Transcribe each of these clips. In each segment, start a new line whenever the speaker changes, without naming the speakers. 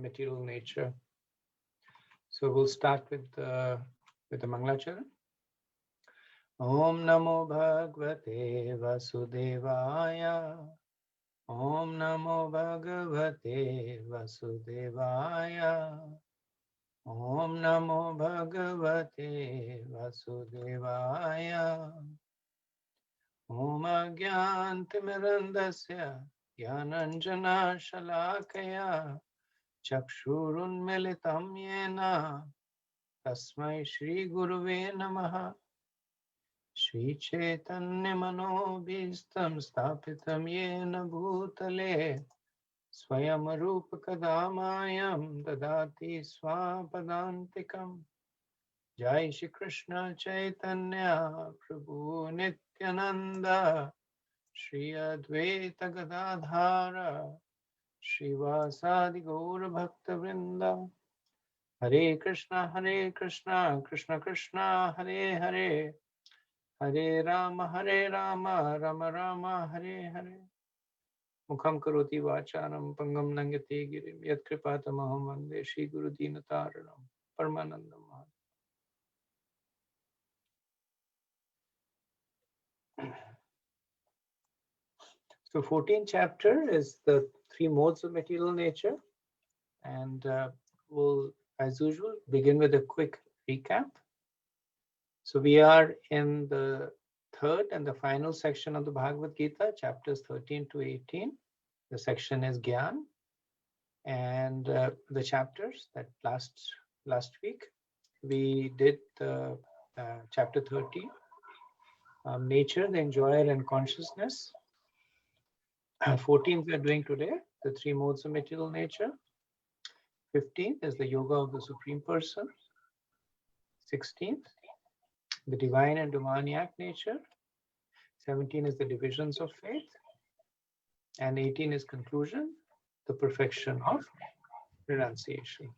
material nature. So we'll start with the Mangalacharana. Om Namo Bhagavate Vasudevaya. Om Namo Bhagavate Vasudevaya. Om Namo Bhagavate Vasudevaya. Om Agyantimirandasya Gyananjana Shalakaya Chakshurunmilitam Yena Tasmai Shri Guruve Namaha. Shri Chaitanya Manobhistam Stapitam Yena Bhutale Swayam Rupa Kadamayam Dadati Swapadantikam. Jai Shri Krishna Chaitanya Prabhu Nityananda Shri Advaita Gadadhara Shri Vasadi Gaura Bhakta Vrinda. Hare Krishna, Krishna Krishna, Hare Hare, Hare Rama, Rama Rama, Hare Hare. Mukham karoti vachanam pangam nangate girim yat kripatamaham vande Shri Guru Dinataranam Paramanandam. So 14th chapter is the three modes of material nature, and we'll, as usual, begin with a quick recap. So we are in the third and the final section of the Bhagavad Gita, chapters 13 to 18. The section is Gyan, and the chapters that last week we did chapter 13, nature, the enjoyer, and consciousness. 14th we are doing today, the three modes of material nature. 15th is the yoga of the Supreme Person. 16th, the divine and demoniac nature. 17 is the divisions of faith. And 18 is conclusion, the perfection of renunciation.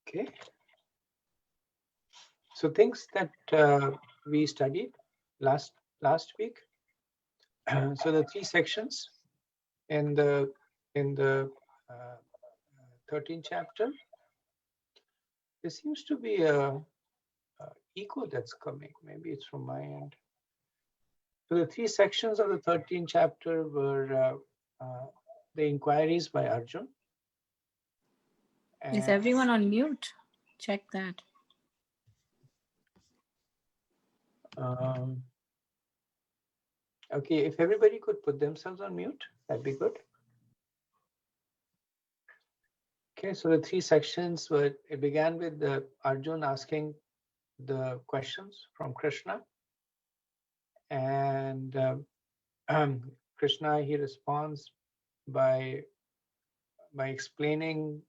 Okay. So things that we studied last week. So the three sections in the 13th chapter. There seems to be a echo that's coming. Maybe it's from my end. So the three sections of the 13th chapter were the inquiries by Arjun.
Is everyone on mute? Check that.
Okay, if everybody could put themselves on mute, that'd be good. Okay, so the three sections were, it began with Arjun asking the questions from Krishna, and Krishna, he responds by explaining,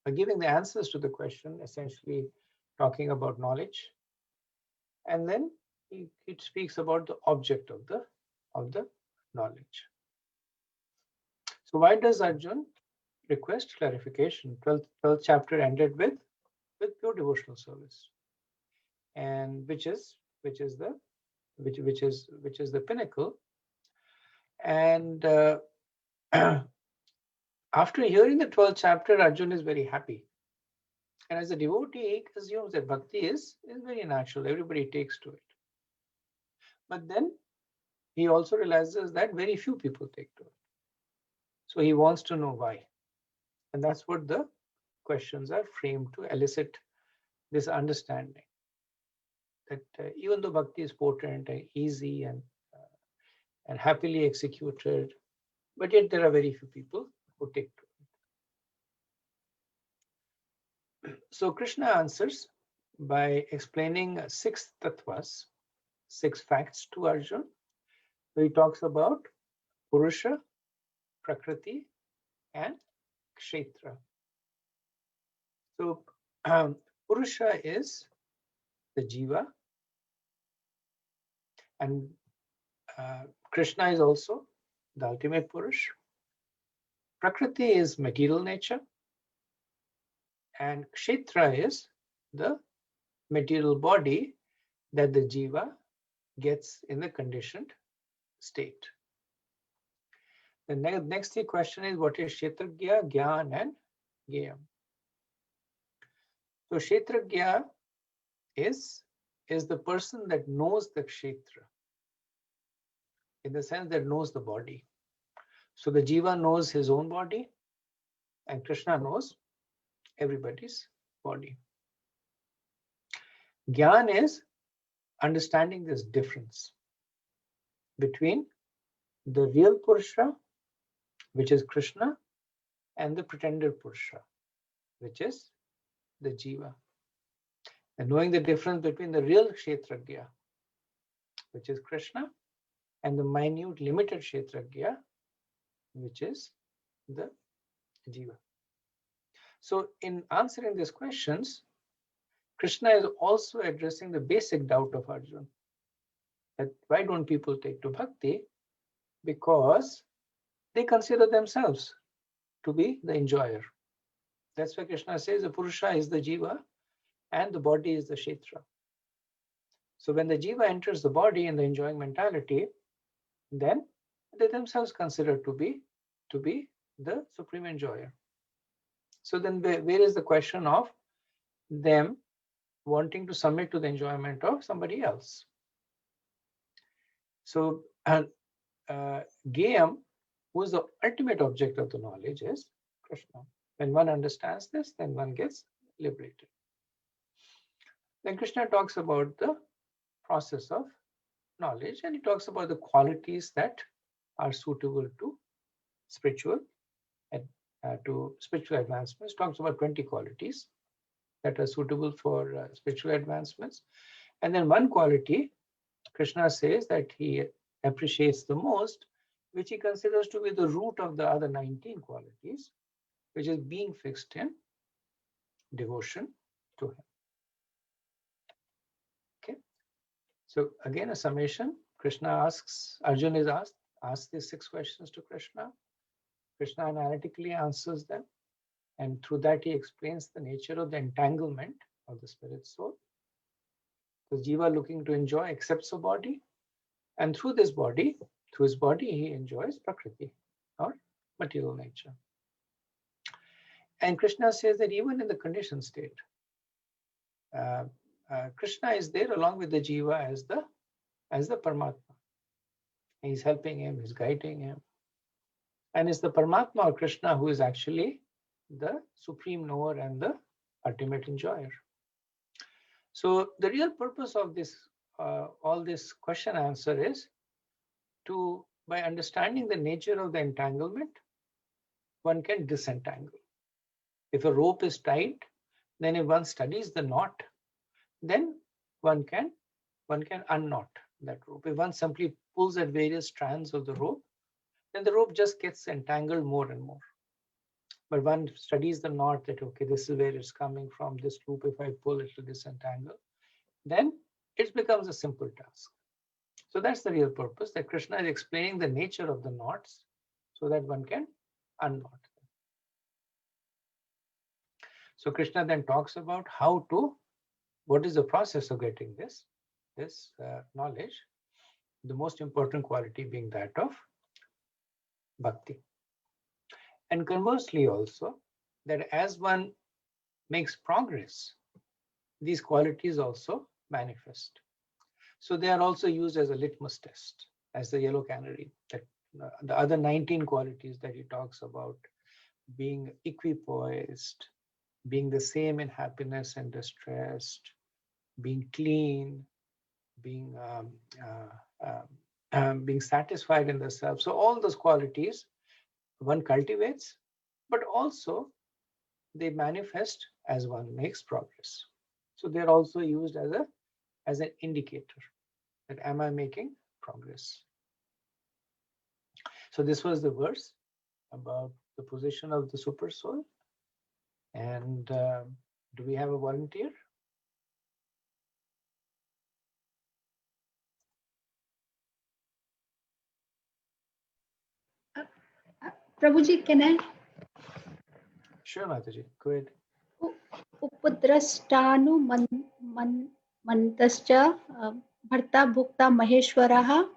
by giving the answers to the question, essentially talking about knowledge, and then he speaks about the object of the knowledge. So why does Arjun request clarification? 12th chapter ended with pure devotional service, and which is the pinnacle. And after hearing the 12th chapter, Arjun is very happy. And as a devotee, he assumes that bhakti is very natural. Everybody takes to it. But then he also realizes that very few people take to it. So he wants to know why. And that's what the questions are framed to elicit, this understanding that even though bhakti is potent and easy and happily executed, but yet there are very few people who take to it. So Krishna answers by explaining 6 tattvas, 6 facts to Arjun. So he talks about Purusha, Prakriti, and Kshetra. So Purusha is the Jiva, and Krishna is also the ultimate Purush. Prakriti is material nature, and Kshetra is the material body that the Jiva gets in the conditioned state. The next question is, what is Kshetragya, Gyan and Gyam? So Kshetragya is the person that knows the Kshetra, in the sense that knows the body. So the Jiva knows his own body, and Krishna knows everybody's body. Gyan is understanding this difference between the real Purusha, which is Krishna, and the pretended Purusha, which is the Jiva. And knowing the difference between the real Kshetragya, which is Krishna, and the minute limited Kshetragya, which is the Jiva. So in answering these questions, Krishna is also addressing the basic doubt of Arjuna. That why don't people take to bhakti? Because they consider themselves to be the enjoyer. That's why Krishna says the Purusha is the Jiva and the body is the Kshetra. So when the Jiva enters the body in the enjoying mentality, then they themselves consider to be the supreme enjoyer. So then where is the question of them wanting to submit to the enjoyment of somebody else? So Gayam, who is the ultimate object of the knowledge, is Krishna. When one understands this, then one gets liberated. Then Krishna talks about the process of knowledge, and he talks about the qualities that are suitable to spiritual advancements. Talks about 20 qualities that are suitable for spiritual advancements. And then one quality Krishna says that he appreciates the most, which he considers to be the root of the other 19 qualities, which is being fixed in devotion to him. Okay. So again, a summation. Krishna asks, Arjuna is asked these 6 questions to Krishna. Krishna analytically answers them. And through that, he explains the nature of the entanglement of the spirit soul. The Jiva looking to enjoy accepts a body. And through his body, he enjoys Prakriti or material nature. And Krishna says that even in the conditioned state, Krishna is there along with the Jiva as the Paramatma. He's helping him, he's guiding him. And it's the Paramatma or Krishna who is actually the supreme knower and the ultimate enjoyer. So the real purpose of this, all this question answer is to, by understanding the nature of the entanglement, one can disentangle. If a rope is tied, then if one studies the knot, then one can unknot that rope. If one simply pulls at various strands of the rope, then the rope just gets entangled more and more. But one studies the knot, that okay, this is where it's coming from, this loop, if I pull it to disentangle, then it becomes a simple task. So that's the real purpose, that Krishna is explaining the nature of the knots so that one can unknot them. So Krishna then talks about what is the process of getting this knowledge, the most important quality being that of bhakti. And conversely also, that as one makes progress, these qualities also manifest. So they are also used as a litmus test, as the yellow canary, that the other 19 qualities that he talks about, being equipoised, being the same in happiness and distress, being clean, being satisfied in the self. So all those qualities one cultivates, but also they manifest as one makes progress. So they're also used as an indicator that am I making progress. So this was the verse about the position of the super soul. And do we have a volunteer?
Prabhuji, can I?
Sure, Mataji, go ahead.
Upadrastanu mantascha Bharta Bhukta Maheshwaraha.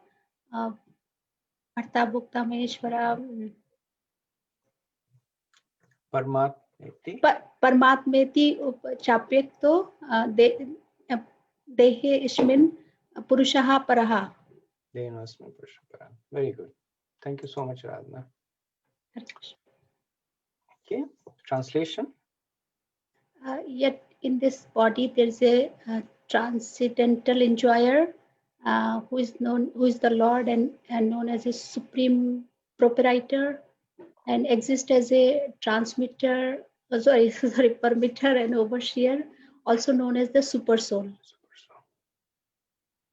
Bharta Bhukta Maheshwara.
Paramatmeti.
Paramatmeti Chapyakto Dehe Ishmin Purushaha Paraha.
Very good. Thank you so much, Radhana. Okay, translation.
Yet in this body there is a transcendental enjoyer who is the Lord and known as a supreme proprietor, and exists as a transmitter, permitter and overseer, also known as the super soul.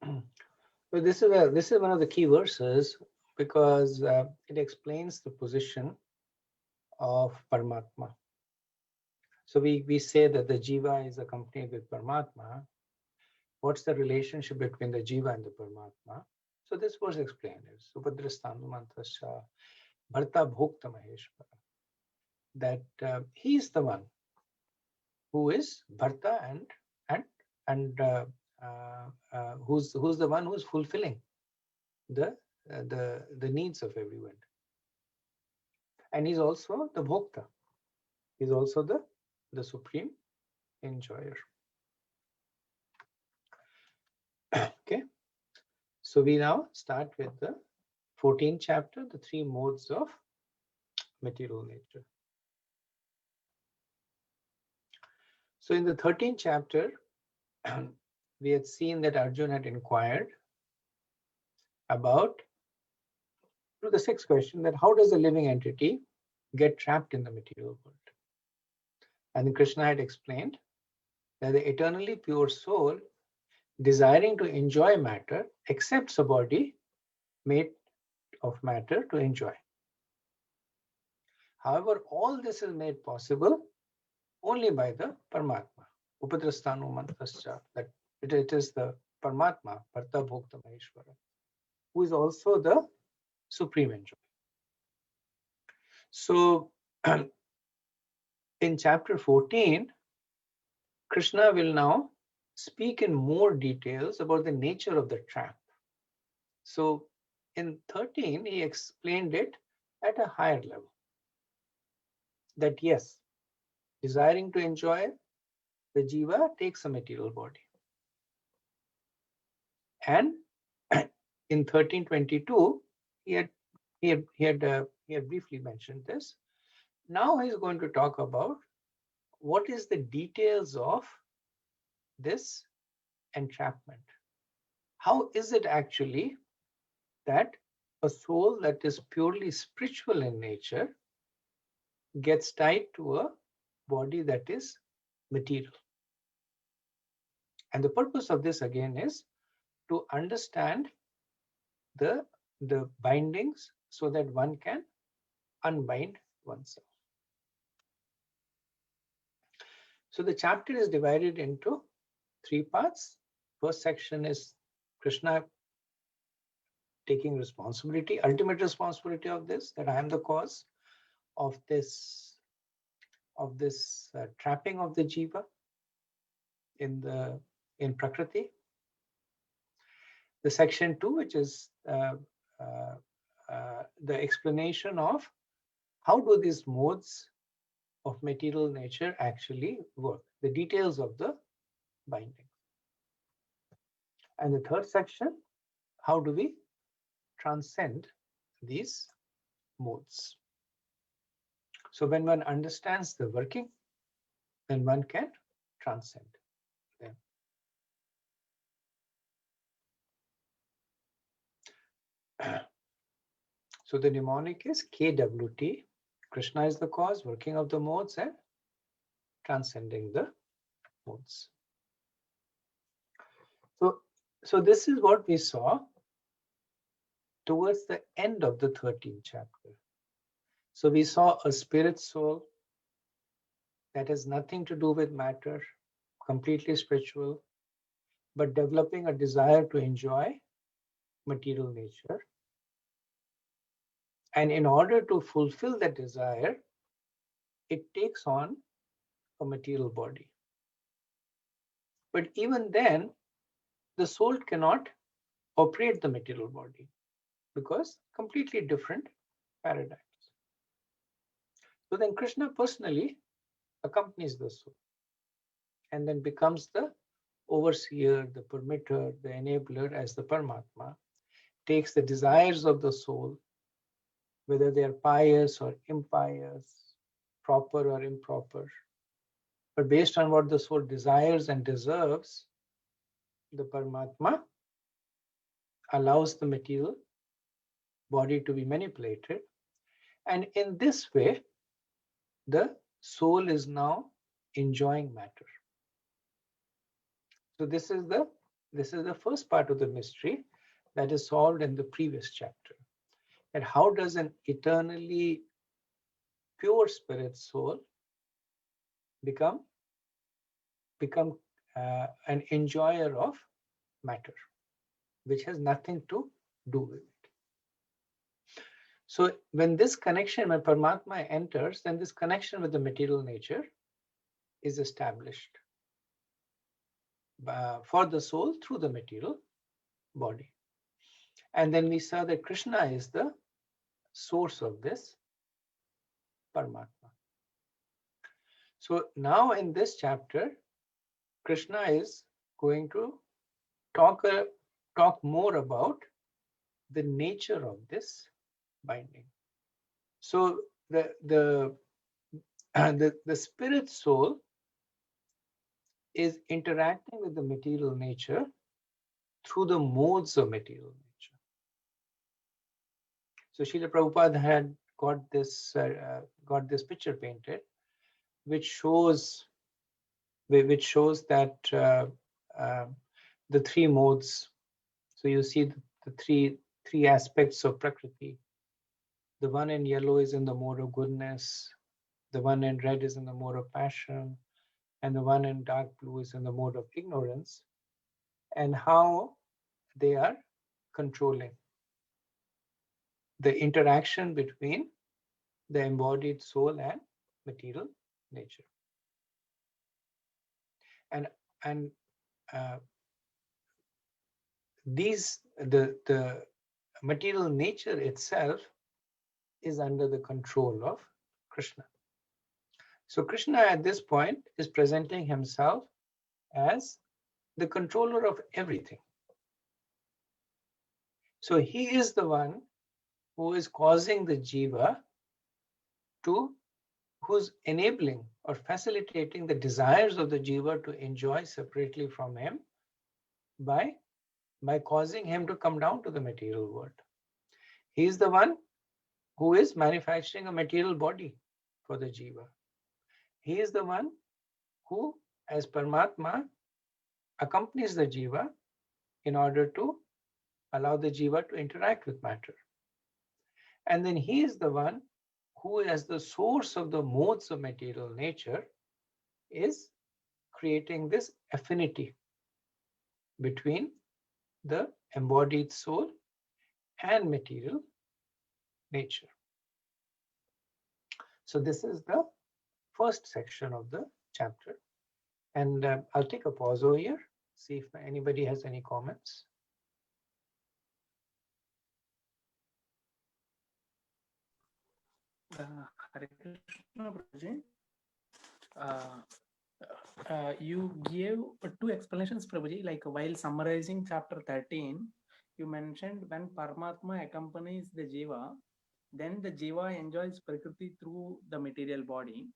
So this is one of the key verses, because it explains the position of Paramatma. So we say that the Jiva is accompanied with Paramatma. What's the relationship between the Jiva and the Paramatma? So this verse explains it. Supadrastanumantasya Bharta Bhokta Maheshwara. That he is the one who is Bharta and who's the one who's fulfilling the needs of everyone. And he's also the Bhokta. He's also the supreme enjoyer. Okay. So we now start with the 14th chapter, the 3 modes of material nature. So in the 13th chapter, we had seen that Arjuna had inquired about, the 6th question, that how does a living entity get trapped in the material world? And then Krishna had explained that the eternally pure soul, desiring to enjoy matter, accepts a body made of matter to enjoy. However, all this is made possible only by the Paramatma. Upadrastanu mantrasya, that it is the Paramatma, Bharta Bhokta Maheshwara, who is also the supreme enjoyer. So in chapter 14, Krishna will now speak in more details about the nature of the trap. So in 13, he explained it at a higher level. That yes, desiring to enjoy, the jiva takes a material body. And in 13:22, he had briefly mentioned this. Now he's going to talk about what is the details of this entrapment. How is it actually that a soul that is purely spiritual in nature gets tied to a body that is material? And the purpose of this again is to understand the bindings so that one can unbind oneself. So the chapter is divided into 3 parts. First section is Krishna taking responsibility, ultimate responsibility of this, that I am the cause of this trapping of the jiva in Prakriti. The section 2, which is the explanation of how do these modes of material nature actually work, the details of the binding. And the third section, how do we transcend these modes? So when one understands the working, then one can transcend them. So the mnemonic is KWT. Krishna is the cause, working of the modes, and transcending the modes. So this is what we saw towards the end of the 13th chapter. So we saw a spirit soul that has nothing to do with matter, completely spiritual, but developing a desire to enjoy material nature. And in order to fulfill that desire, it takes on a material body. But even then, the soul cannot operate the material body because completely different paradigms. So then Krishna personally accompanies the soul and then becomes the overseer, the permitter, the enabler as the Paramatma, takes the desires of the soul, whether they are pious or impious, proper or improper. But based on what the soul desires and deserves, the Paramatma allows the material body to be manipulated. And in this way, the soul is now enjoying matter. So this is the first part of the mystery that is solved in the previous chapter. And how does an eternally pure spirit soul become an enjoyer of matter, which has nothing to do with it. So when this connection, when Paramatma enters, then this connection with the material nature is established for the soul through the material body. And then we saw that Krishna is the source of this Paramatma. So now in this chapter, Krishna is going to talk more about the nature of this binding. So the spirit soul is interacting with the material nature through the modes of material nature. So Srila Prabhupada had got this picture painted, which shows that the three modes. So you see the three aspects of Prakriti. The one in yellow is in the mode of goodness, the one in red is in the mode of passion, and the one in dark blue is in the mode of ignorance, and how they are controlling the interaction between the embodied soul and material nature. And the material nature itself is under the control of Krishna. So Krishna at this point is presenting himself as the controller of everything. So he is the one who is causing the jiva who's enabling or facilitating the desires of the jiva to enjoy separately from him by causing him to come down to the material world. He is the one who is manufacturing a material body for the jiva. He is the one who, as Paramatma, accompanies the jiva in order to allow the jiva to interact with matter. And then he is the one who, as the source of the modes of material nature, is creating this affinity between the embodied soul and material nature. So this is the first section of the chapter. And I'll take a pause over here, see if anybody has any comments.
Hare Krishna, Prabhuji. You gave two explanations, Prabhuji, like while summarizing chapter 13, you mentioned when Paramatma accompanies the Jiva, then the Jiva enjoys Prakriti through the material body.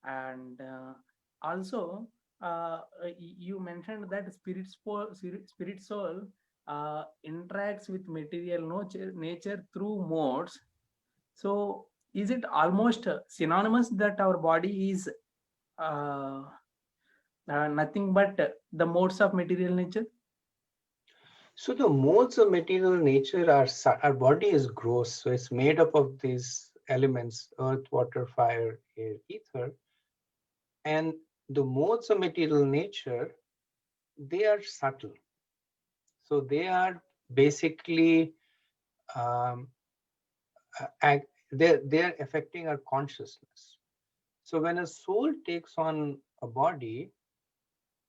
And also, you mentioned that spirit soul interacts with material nature through modes. So, is it almost synonymous that our body is nothing but the modes of material nature?
So the modes of material nature our body is gross, so it's made up of these elements: earth, water, fire, air, ether. And the modes of material nature, they are subtle. So they are basically they're affecting our consciousness. So when a soul takes on a body,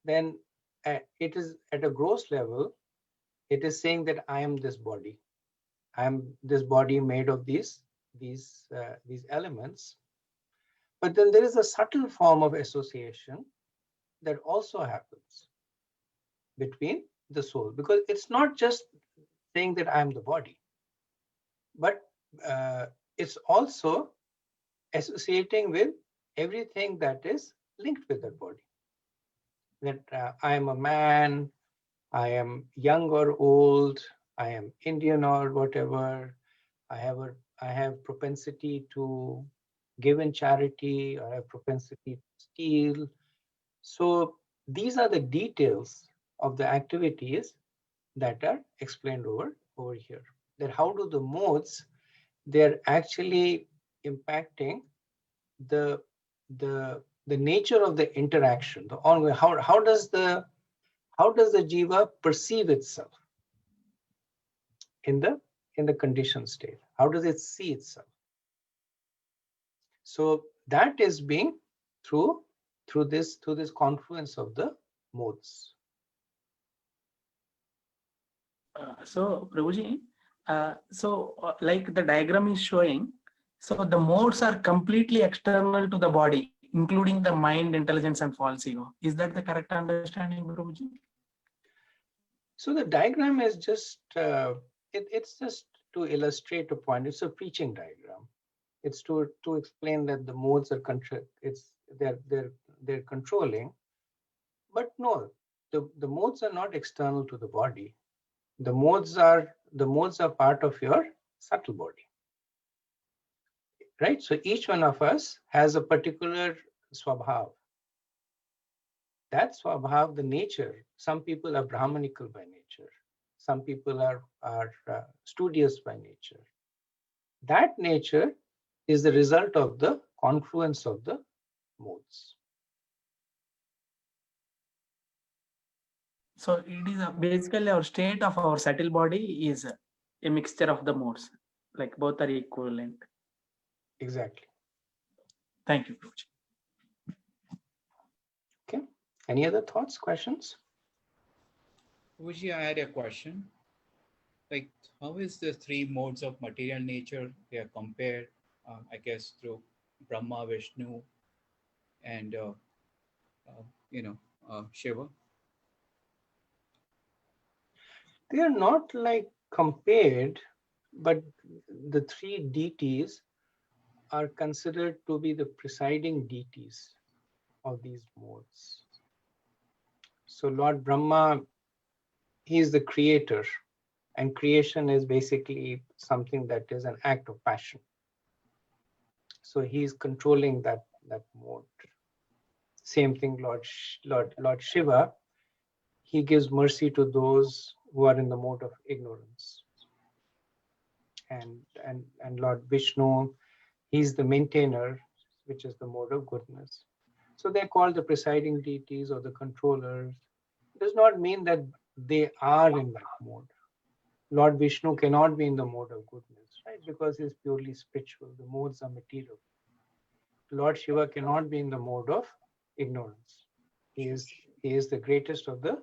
then it is at a gross level, it is saying that I am this body. I am this body made of these elements. But then there is a subtle form of association that also happens between the soul, because it's not just saying that I am the body, but it's also associating with everything that is linked with that body. That I am a man, I am young or old, I am Indian or whatever, I have propensity to give in charity, I have propensity to steal. So these are the details of the activities that are explained over here. That how do the modes, they're actually impacting the nature of the interaction, the ongoing. How does the jiva perceive itself in the conditioned state? How does it see itself? So that is being through this confluence of the modes.
So Prabhuji, like the diagram is showing, so the modes are completely external to the body, including the mind, intelligence, and false ego. Is that the correct understanding, Prabhuji?
So the diagram is just it's just to illustrate a point. It's a preaching diagram. It's to explain that the modes are they're controlling. But no, the modes are not external to the body. The modes are part of your subtle body, right? So each one of us has a particular swabhav. That swabhav, the nature. Some people are Brahmanical by nature. Some people are studious by nature. That nature is the result of the confluence of the modes.
So it is basically our state of our subtle body is a mixture of the modes, like both are equivalent.
Exactly.
Thank you, Prabhuji.
Okay. Any other thoughts, questions?
Uji, I had a question. Like, how is the three modes of material nature they are compared? I guess through Brahma, Vishnu, and Shiva.
They are not like compared, but the three deities are considered to be the presiding deities of these modes. So Lord Brahma, he is the creator, and creation is basically something that is an act of passion. So he is controlling that mode. Same thing, Lord Shiva, he gives mercy to those who are in the mode of ignorance. And Lord Vishnu, he's the maintainer, which is the mode of goodness. So they're called the presiding deities or the controllers. It does not mean that they are in that mode. Lord Vishnu cannot be in the mode of goodness, right? Because he's purely spiritual. The modes are material. Lord Shiva cannot be in the mode of ignorance. He is the greatest of the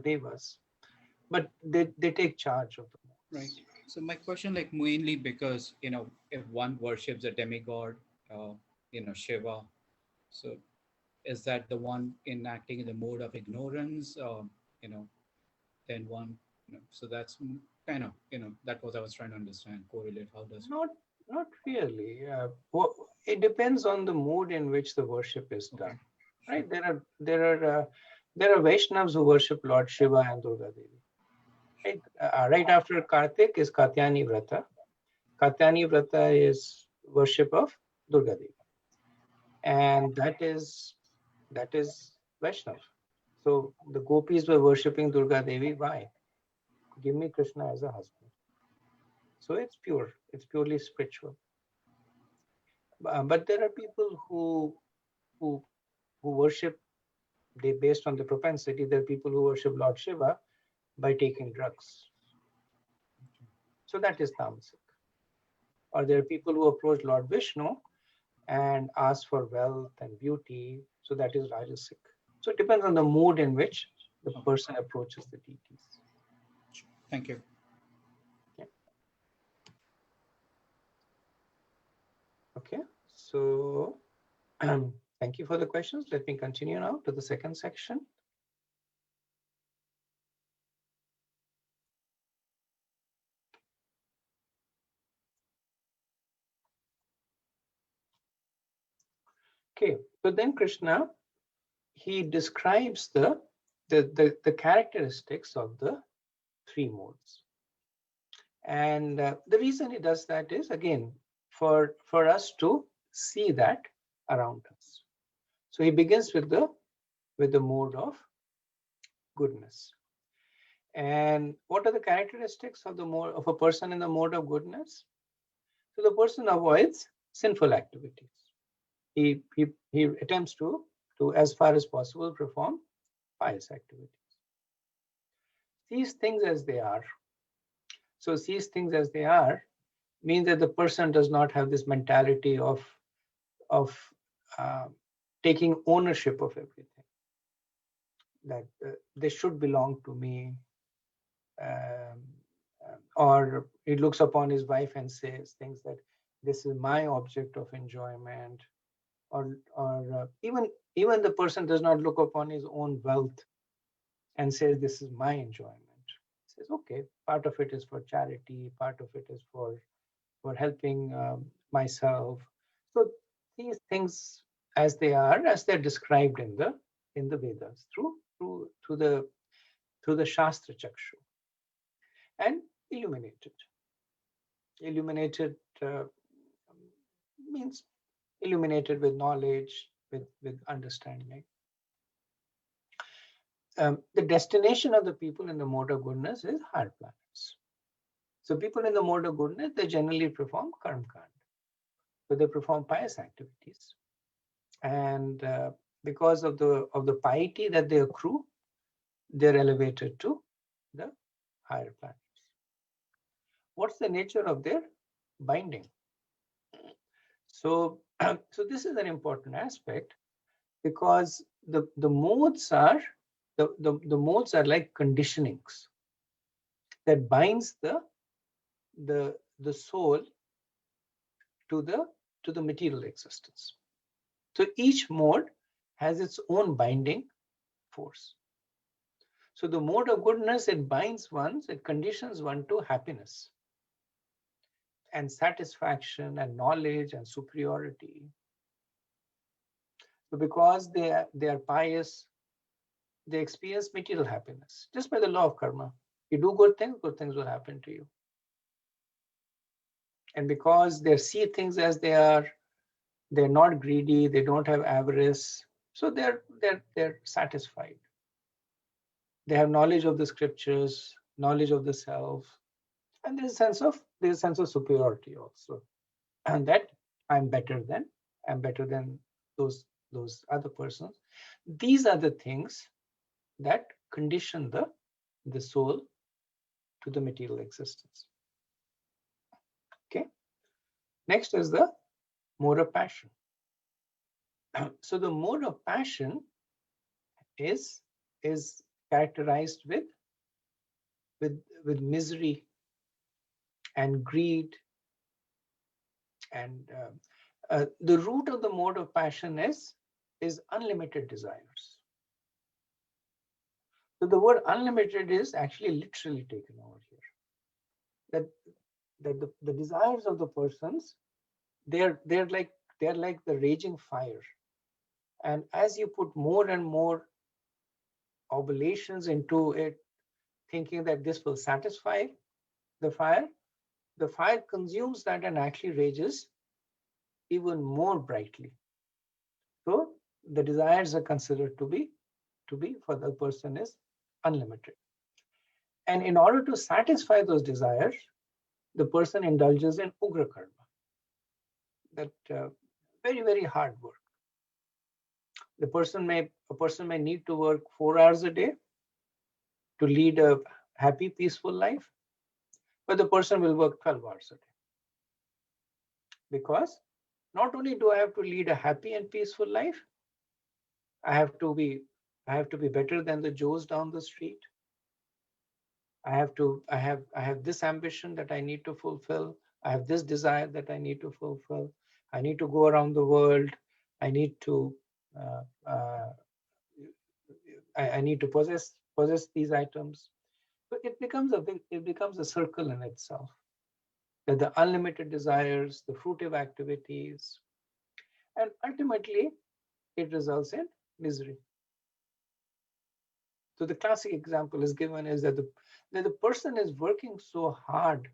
devas. But they take charge of the modes.
Right. So my question, like, mainly because if one worships a demigod, Shiva, so is that the one enacting in the mode of ignorance? Then one, so that's kind of that was I was trying to understand, correlate. How does
not really. It depends on the mood in which the worship is done. Right? There are Vaishnavas who worship Lord Shiva and Durga Devi. Right, right after Kartik is Katyani Vrata. Katyani Vrata is worship of Durga Devi, and that is Vaishnav. So the gopis were worshipping Durga Devi. Why? Give me Krishna as a husband. So it's pure. It's purely spiritual. But there are people who worship they based on the propensity. There are people who worship Lord Shiva by taking drugs. So that is tamasic. Or there are people who approach Lord Vishnu and ask for wealth and beauty. So that is rajasic. So it depends on the mood in which the person approaches the deities.
Thank you.
Okay, so thank you for the questions. Let me continue now to the second section. Okay, so then Krishna, he describes the characteristics of the three modes. And the reason he does that is, again, for us to see that around us. So he begins with the mode of goodness. And what are the characteristics of the mode of a person in the mode of goodness? So the person avoids sinful activities. He attempts to as far as possible perform pious activities. These things as they are. So these things as they are means that the person does not have this mentality of taking ownership of everything. That they should belong to me. Or he looks upon his wife and says things that this is my object of enjoyment. Or even the person does not look upon his own wealth and says this is my enjoyment. He says, okay, part of it is for charity, part of it is for helping myself. So these things as they are, as they're described in the Vedas through the Shastra Chakshu, and illuminated. Illuminated means illuminated with knowledge, with understanding. The destination of the people in the mode of goodness is higher planets. So people in the mode of goodness, they generally perform karma kand. So they perform pious activities. And because of the piety that they accrue, they're elevated to the higher planets. What's the nature of their binding? So, so this is an important aspect, because the modes are the modes are like conditionings that binds the soul to the material existence. So each mode has its own binding force. So the mode of goodness, it binds one, it conditions one to happiness and satisfaction and knowledge and superiority. So because they are pious, they experience material happiness just by the law of karma. You do good things will happen to you. And because they see things as they are, they're not greedy, they don't have avarice, so they're satisfied. They have knowledge of the scriptures, knowledge of the self, and there's a sense of superiority also, and that I'm better than those other persons. These are the things that condition the soul to the material existence. Okay. Next is the mode of passion. So the mode of passion is characterized with misery and greed, and the root of the mode of passion is unlimited desires. So the word unlimited is actually literally taken over here. That the desires of the persons, they're like the raging fire, and as you put more and more oblations into it, thinking that this will satisfy the fire consumes that and actually rages even more brightly. So the desires are considered to be for the person is unlimited. And in order to satisfy those desires, the person indulges in ugra karma, that very, very hard work. A person may need to work 4 hours a day to lead a happy, peaceful life, but the person will work 12 hours a day. Because not only do I have to lead a happy and peaceful life, I have to be I have to be better than the Joes down the street. I have this ambition that I need to fulfill. I have this desire that I need to fulfill. I need to go around the world. I need to uh, uh, I need to possess these items. So it becomes a circle in itself. That the unlimited desires, the fruitive activities, and ultimately it results in misery. So the classic example is given is that the person is working so hard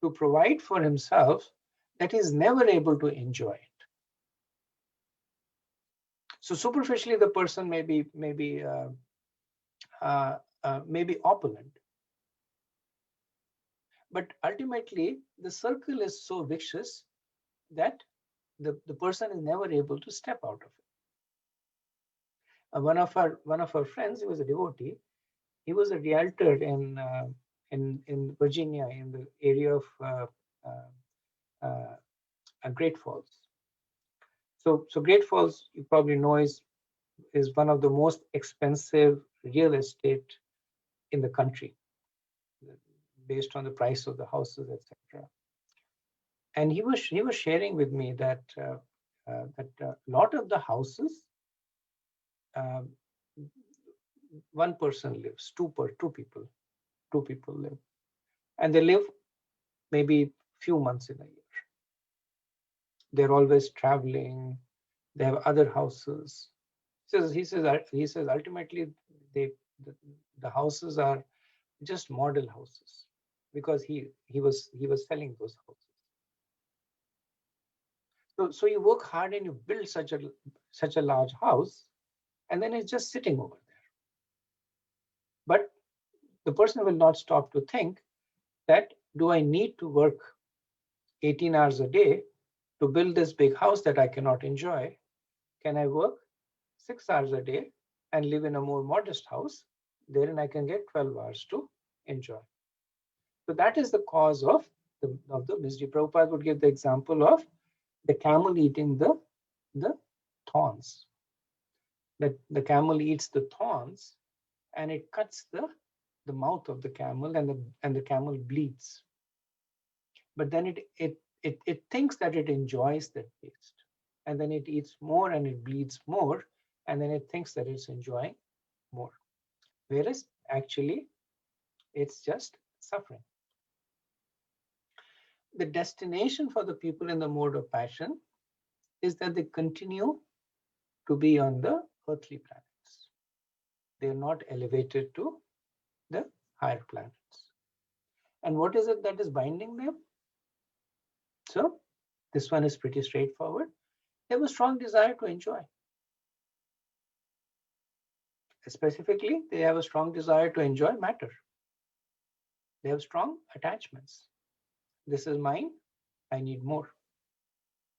to provide for himself that he's never able to enjoy it. So superficially, the person may be opulent, but ultimately the circle is so vicious that the person is never able to step out of it. One of our friends, he was a devotee. He was a realtor in Virginia, in the area of Great Falls. So Great Falls, you probably know, is one of the most expensive real estate in the country, based on the price of the houses, etc. And he was sharing with me that a lot of the houses, one person lives, two people live, and they live maybe few months in a year. They're always traveling. They have other houses. He says ultimately the houses are just model houses, because he was selling those houses. So you work hard and you build such a large house, and then it's just sitting over there. But the person will not stop to think that, do I need to work 18 hours a day to build this big house that I cannot enjoy? Can I work 6 hours a day and live in a more modest house? Therein I can get 12 hours to enjoy. So that is the cause of the misery. Prabhupada would give the example of the camel eating the thorns. That the camel eats the thorns and it cuts the mouth of the camel, and the camel bleeds. But then it thinks that it enjoys that taste, and then it eats more and it bleeds more, and then it thinks that it's enjoying more, whereas actually it's just suffering. The destination for the people in the mode of passion is that they continue to be on the earthly planets. They are not elevated to the higher planets. And what is it that is binding them? So this one is pretty straightforward. They have a strong desire to enjoy. Specifically, they have a strong desire to enjoy matter. They have strong attachments. This is mine, I need more.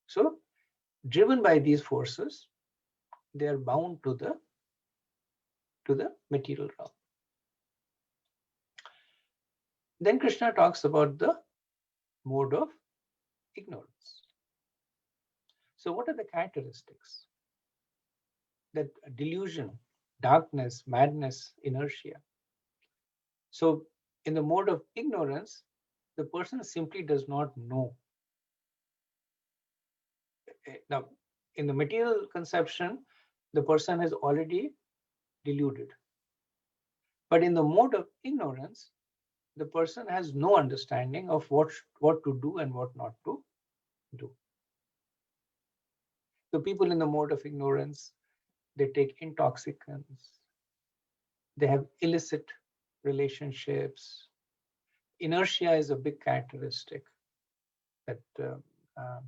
So, driven by these forces, they are bound to the material realm. Then Krishna talks about the mode of ignorance. So what are the characteristics? That delusion, darkness, madness, inertia. So in the mode of ignorance, the person simply does not know. Now, in the material conception, the person is already deluded. But in the mode of ignorance, the person has no understanding of what to do and what not to do. So people in the mode of ignorance, they take intoxicants, they have illicit relationships. Inertia is a big characteristic that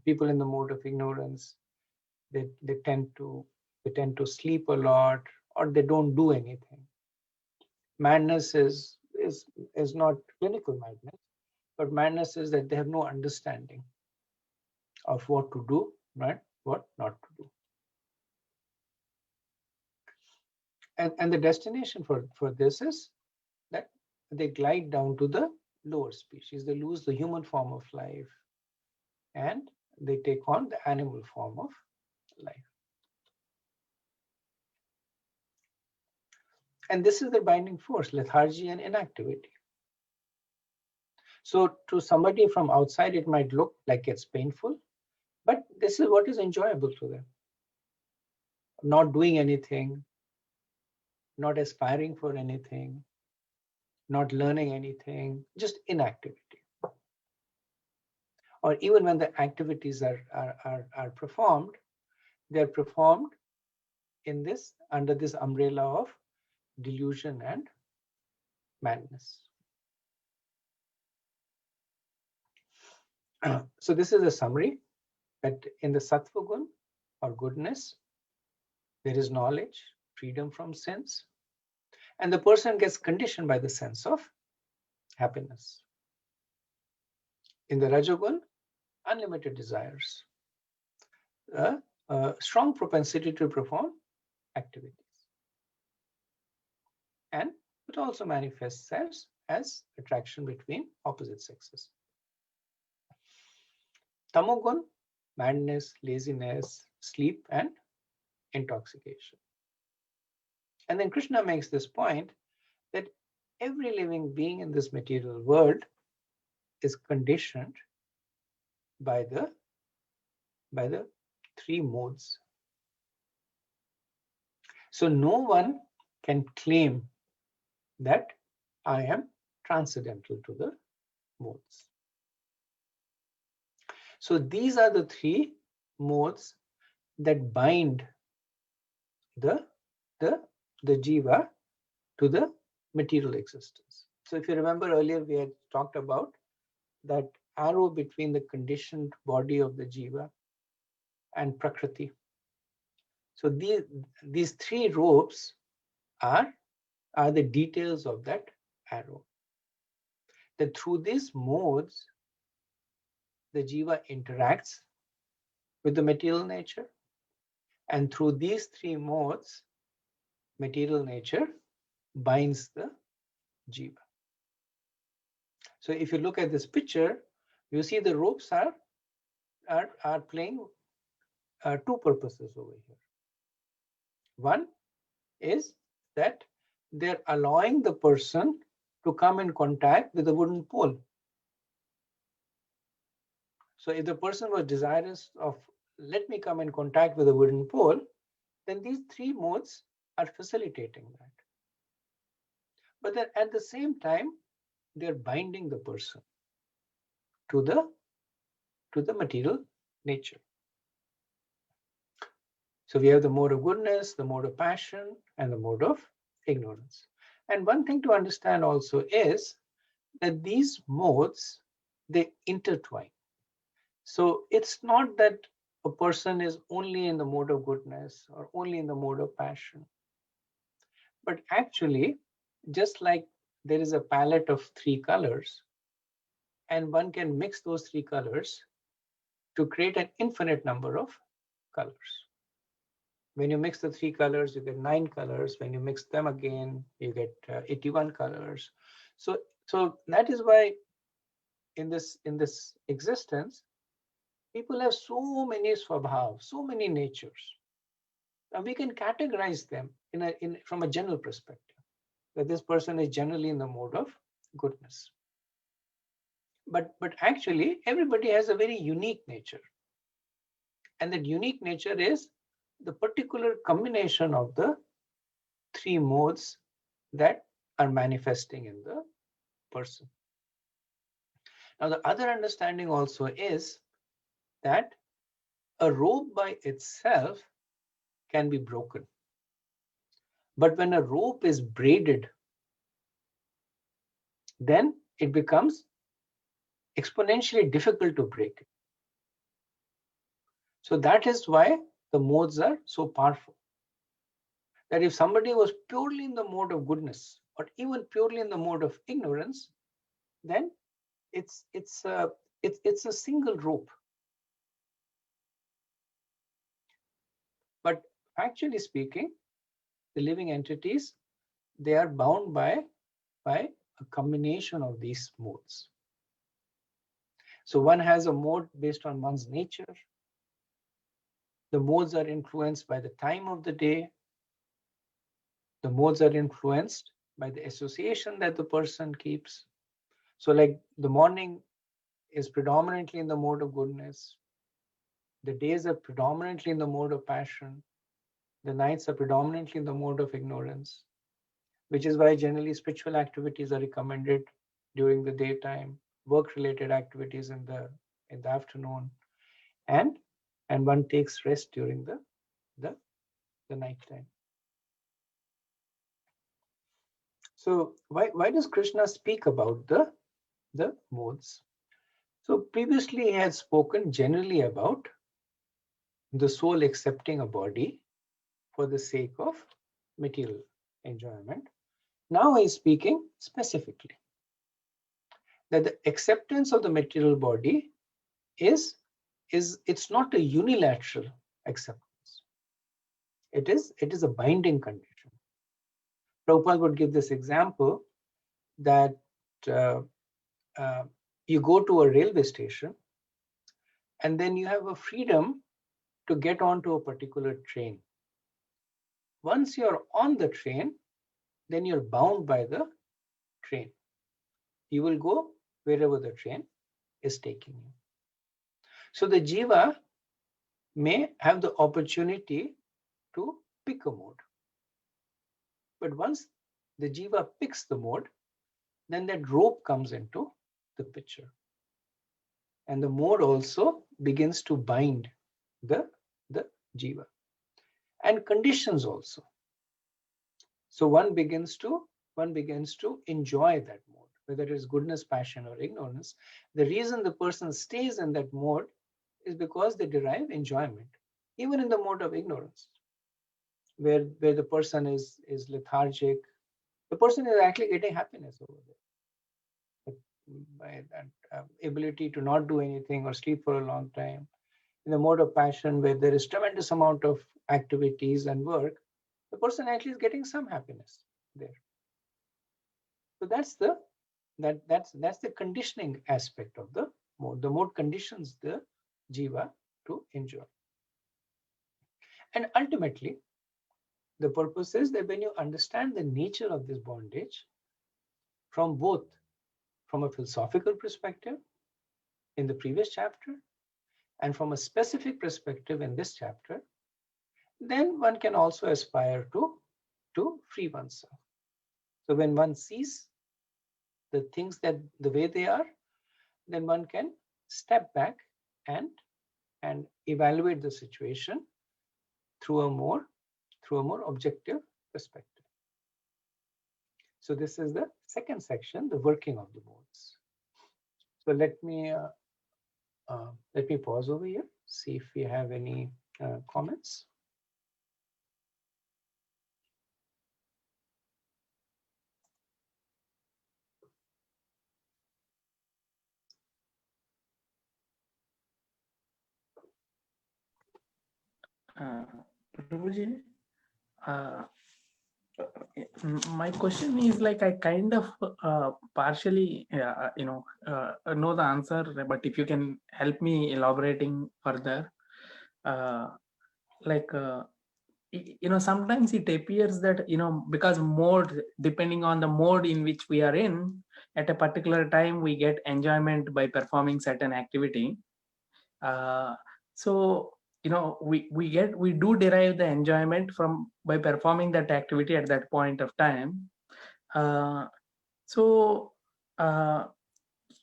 people in the mode of ignorance, they tend to sleep a lot, or they don't do anything. Madness is not clinical madness, but madness is that they have no understanding of what to do, right? What not to do. And the destination for this is that they glide down to the lower species. They lose the human form of life and they take on the animal form of life. And this is the binding force, lethargy and inactivity. So to somebody from outside, it might look like it's painful, but this is what is enjoyable to them. Not doing anything, not aspiring for anything, not learning anything, just inactivity. Or even when the activities are performed, they're performed in this, under this umbrella of delusion and madness. So this is a summary that in the sattva gun or goodness, there is knowledge, freedom from sins, and the person gets conditioned by the sense of happiness. In the rajagun, unlimited desires, a strong propensity to perform activities, and it also manifests as attraction between opposite sexes. Tamogun, madness, laziness, sleep, and intoxication. And then Krishna makes this point that every living being in this material world is conditioned by the three modes. So no one can claim that I am transcendental to the modes. So these are the three modes that bind the jiva to the material existence. So if you remember earlier, we had talked about that arrow between the conditioned body of the jiva and prakriti. So these three ropes are the details of that arrow. That through these modes, the jiva interacts with the material nature, and through these three modes, material nature binds the jiva. So if you look at this picture, you see the ropes are playing two purposes over here. One is that they're allowing the person to come in contact with the wooden pole. So if the person was desirous of, let me come in contact with a wooden pole, then these three modes are facilitating that. But then at the same time, they're binding the person to the material nature. So we have the mode of goodness, the mode of passion, and the mode of ignorance. And one thing to understand also is that these modes, they intertwine. So it's not that a person is only in the mode of goodness or only in the mode of passion. But actually, just like there is a palette of three colors, and one can mix those three colors to create an infinite number of colors. When you mix the three colors, you get 9 colors. When you mix them again, you get 81 colors. So that is why in this existence, people have so many swabhavas, so many natures. And we can categorize them from a general perspective, that this person is generally in the mode of goodness. But actually, everybody has a very unique nature. And that unique nature is the particular combination of the three modes that are manifesting in the person. Now, the other understanding also is that a rope by itself can be broken. But when a rope is braided, then it becomes exponentially difficult to break it. So that is why the modes are so powerful. That if somebody was purely in the mode of goodness, or even purely in the mode of ignorance, then it's a single rope. But actually speaking, the living entities, they are bound by a combination of these modes. So one has a mode based on one's nature. The modes are influenced by the time of the day. The modes are influenced by the association that the person keeps. So like the morning is predominantly in the mode of goodness. The days are predominantly in the mode of passion. The nights are predominantly in the mode of ignorance, which is why generally spiritual activities are recommended during the daytime, work-related activities in the afternoon, and one takes rest during the nighttime. So why does Krishna speak about the modes? So previously he had spoken generally about the soul accepting a body for the sake of material enjoyment. Now he is speaking specifically that the acceptance of the material body is it's not a unilateral acceptance. It is a binding condition. Prabhupada would give this example that you go to a railway station and then you have a freedom to get onto a particular train. Once you're on the train, then you're bound by the train. You will go wherever the train is taking you. So the jiva may have the opportunity to pick a mode. But once the jiva picks the mode, then that rope comes into the picture. And the mode also begins to bind the jiva. And conditions also. So one begins to enjoy that mode, whether it is goodness, passion, or ignorance. The reason the person stays in that mode is because they derive enjoyment, even in the mode of ignorance, where the person is lethargic. The person is actually getting happiness over there by that ability to not do anything or sleep for a long time. In the mode of passion, where there is tremendous amount of activities and work, the person actually is getting some happiness there. So that's the conditioning aspect of the mode. The mode conditions the jiva to enjoy. And ultimately, the purpose is that when you understand the nature of this bondage from a philosophical perspective in the previous chapter and from a specific perspective in this chapter, then one can also aspire to free oneself. So when one sees the things that the way they are, then one can step back and evaluate the situation through a more objective perspective. So this is the second section, the working of the modes. So let me pause over here, see if we have any comments.
Prabhuji, my question is like I kind of partially know the answer, but if you can help me elaborating further, sometimes it appears that because mode, depending on the mode in which we are in at a particular time, we get enjoyment by performing certain activity. So we do derive the enjoyment from by performing that activity at that point of time.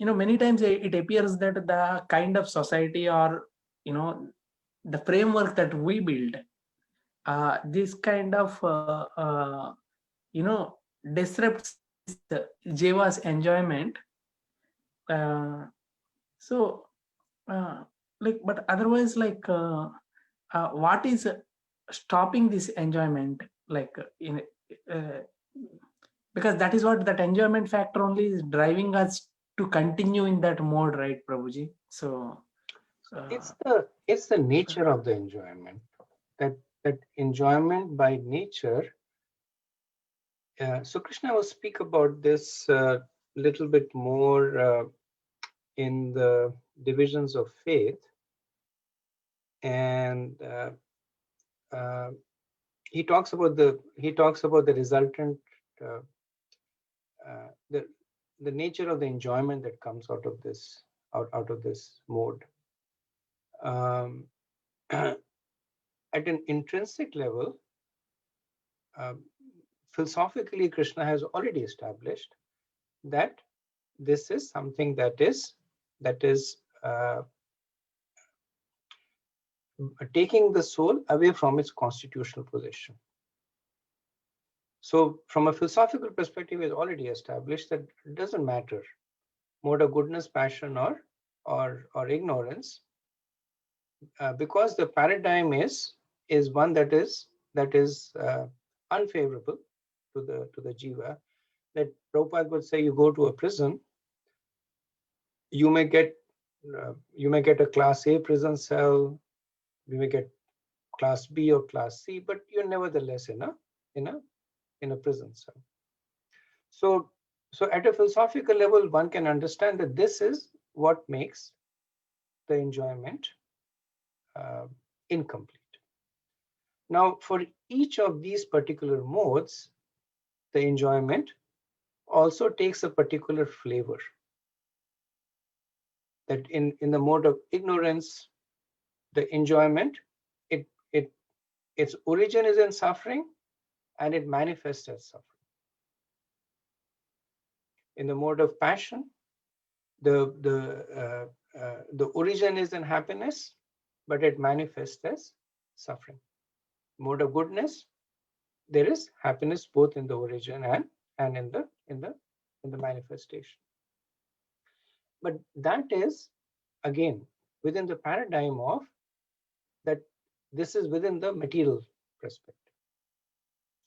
Many times it appears that the kind of society or the framework that we build, this kind of disrupts this jiva's enjoyment. But otherwise, what is stopping this enjoyment? Because that is what that enjoyment factor only is driving us to continue in that mode, right, Prabhuji? So
it's the nature of the enjoyment, that enjoyment by nature. So Krishna will speak about this little bit more in the divisions of faith, and he talks about the resultant, the nature of the enjoyment that comes out of this mode. At an intrinsic level, philosophically, Krishna has already established that this is something that is taking the soul away from its constitutional position. So from a philosophical perspective, it's already established that it doesn't matter mode of goodness, passion, or ignorance, because the paradigm is one that is unfavorable to the jiva. That Prabhupada would say, you go to a prison, you may get a class A prison cell, you may get class B or class C, but you're nevertheless in a prison cell. So at a philosophical level, one can understand that this is what makes the enjoyment incomplete. Now, for each of these particular modes, the enjoyment also takes a particular flavor. That in the mode of ignorance, the enjoyment, its origin is in suffering, and it manifests as suffering. In the mode of passion, the origin is in happiness, but it manifests as suffering. Mode of goodness, there is happiness both in the origin and in the manifestation. But that is again within the paradigm of that this is within the material perspective.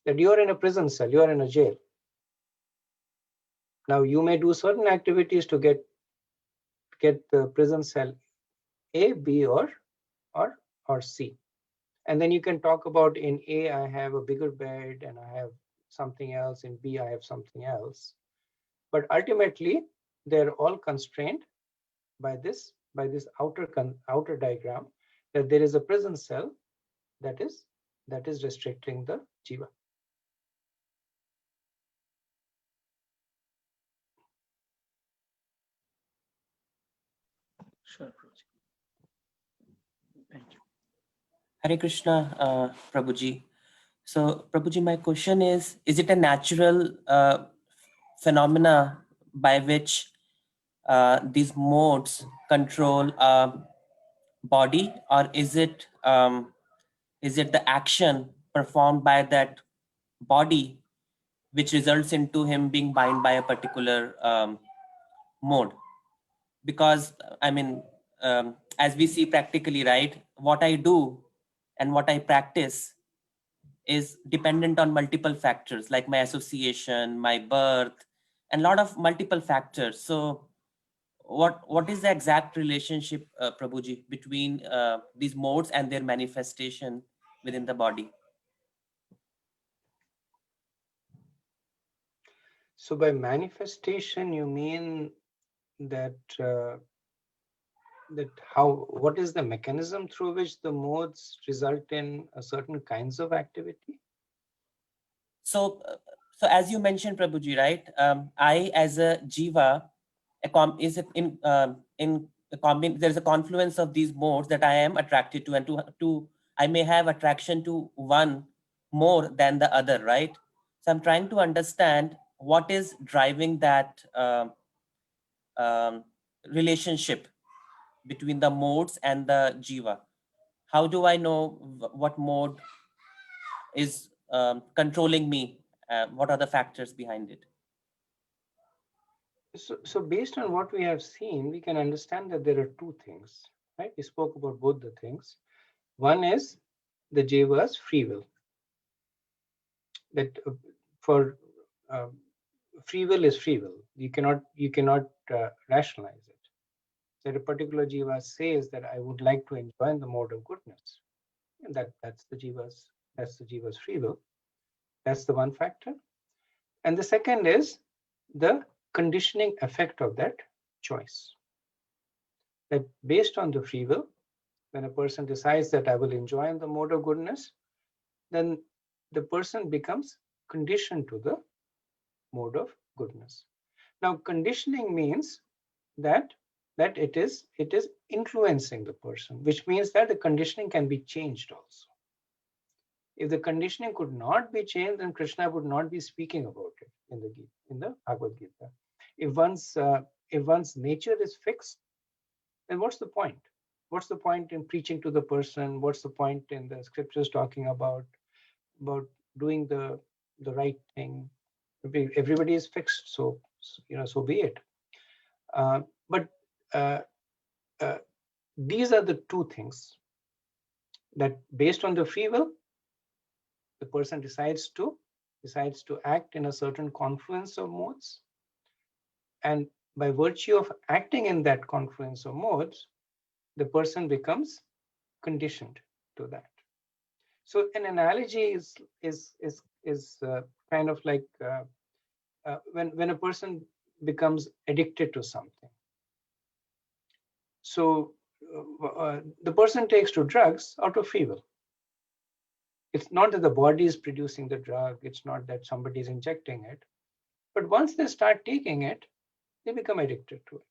That you are in a prison cell, you are in a jail. Now you may do certain activities to get the prison cell A, B, or C. And then you can talk about, in A, I have a bigger bed and I have something else. In B, I have something else. But ultimately, they're all constrained by this outer diagram, that there is a prison cell that is restricting the jiva.
Sure, Prabhuji. Thank you.
Hare Krishna, Prabhuji. So, Prabhuji, my question is it a natural phenomena by which these modes control body, or is it the action performed by that body which results into him being bound by a particular mode? Because I mean, as we see practically, right, what I do and what I practice is dependent on multiple factors, like my association, my birth, and a lot of multiple factors. So what is the exact relationship, Prabhuji, between these modes and their manifestation within the body?
So by manifestation, you mean that what is the mechanism through which the modes result in a certain kinds of activity?
So as you mentioned, Prabhuji, right? I as a jiva, there's a confluence of these modes that I am attracted to, and to I may have attraction to one more than the other, right? So I'm trying to understand what is driving that relationship between the modes and the jiva. How do I know what mode is controlling me? What are the factors behind it?
So based on what we have seen, we can understand that there are two things, right? We spoke about both the things. One is the jiva's free will. That for free will is free will. You cannot rationalize it. That a particular jiva says that I would like to enjoy the mode of goodness, and that's the jiva's free will. That's the one factor. And the second is the conditioning effect of that choice. That based on the free will, when a person decides that I will enjoy the mode of goodness, then the person becomes conditioned to the mode of goodness. Now, conditioning means that it is influencing the person, which means that the conditioning can be changed also. If the conditioning could not be changed, then Krishna would not be speaking about it in the Gita, in the Bhagavad Gita. If one's nature is fixed, then what's the point? What's the point in preaching to the person? What's the point in the scriptures talking about doing the right thing? Everybody is fixed, so so be it. But these are the two things that, based on the free will, the person decides to act in a certain confluence of modes, and by virtue of acting in that confluence of modes, the person becomes conditioned to that. So an analogy is kind of like when a person becomes addicted to something. So the person takes to drugs out of free will. It's not that the body is producing the drug. It's not that somebody is injecting it. But once they start taking it, they become addicted to it.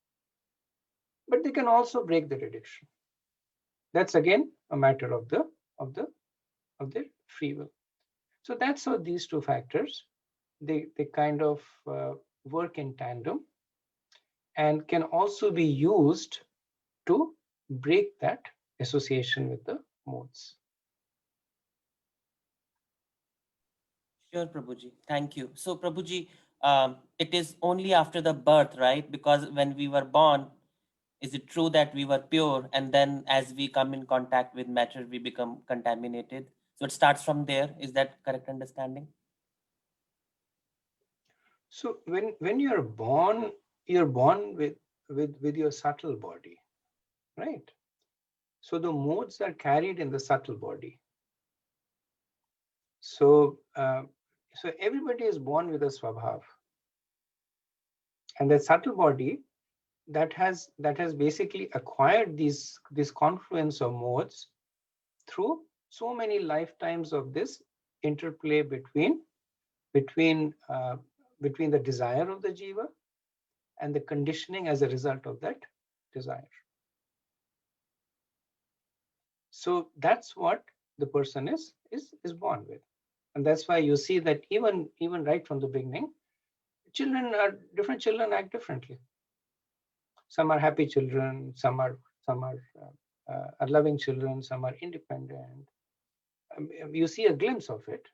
But they can also break that addiction. That's again a matter of the free will. So that's how these two factors they kind of work in tandem, and can also be used to break that association with the modes.
Sure, Prabhuji. Thank you. So, Prabhuji, it is only after the birth, right? Because when we were born, is it true that we were pure, and then as we come in contact with matter, we become contaminated? So it starts from there. Is that correct understanding?
So when you're born with your subtle body, right? So the modes are carried in the subtle body. So so everybody is born with a swabhav, and that subtle body that has basically acquired this confluence of modes through so many lifetimes of this interplay between the desire of the jiva and the conditioning as a result of that desire. So that's what the person is born with, and that's why you see that even right from the beginning, different children act differently. Some are happy children, some are loving children, some are independent. You see a glimpse of it,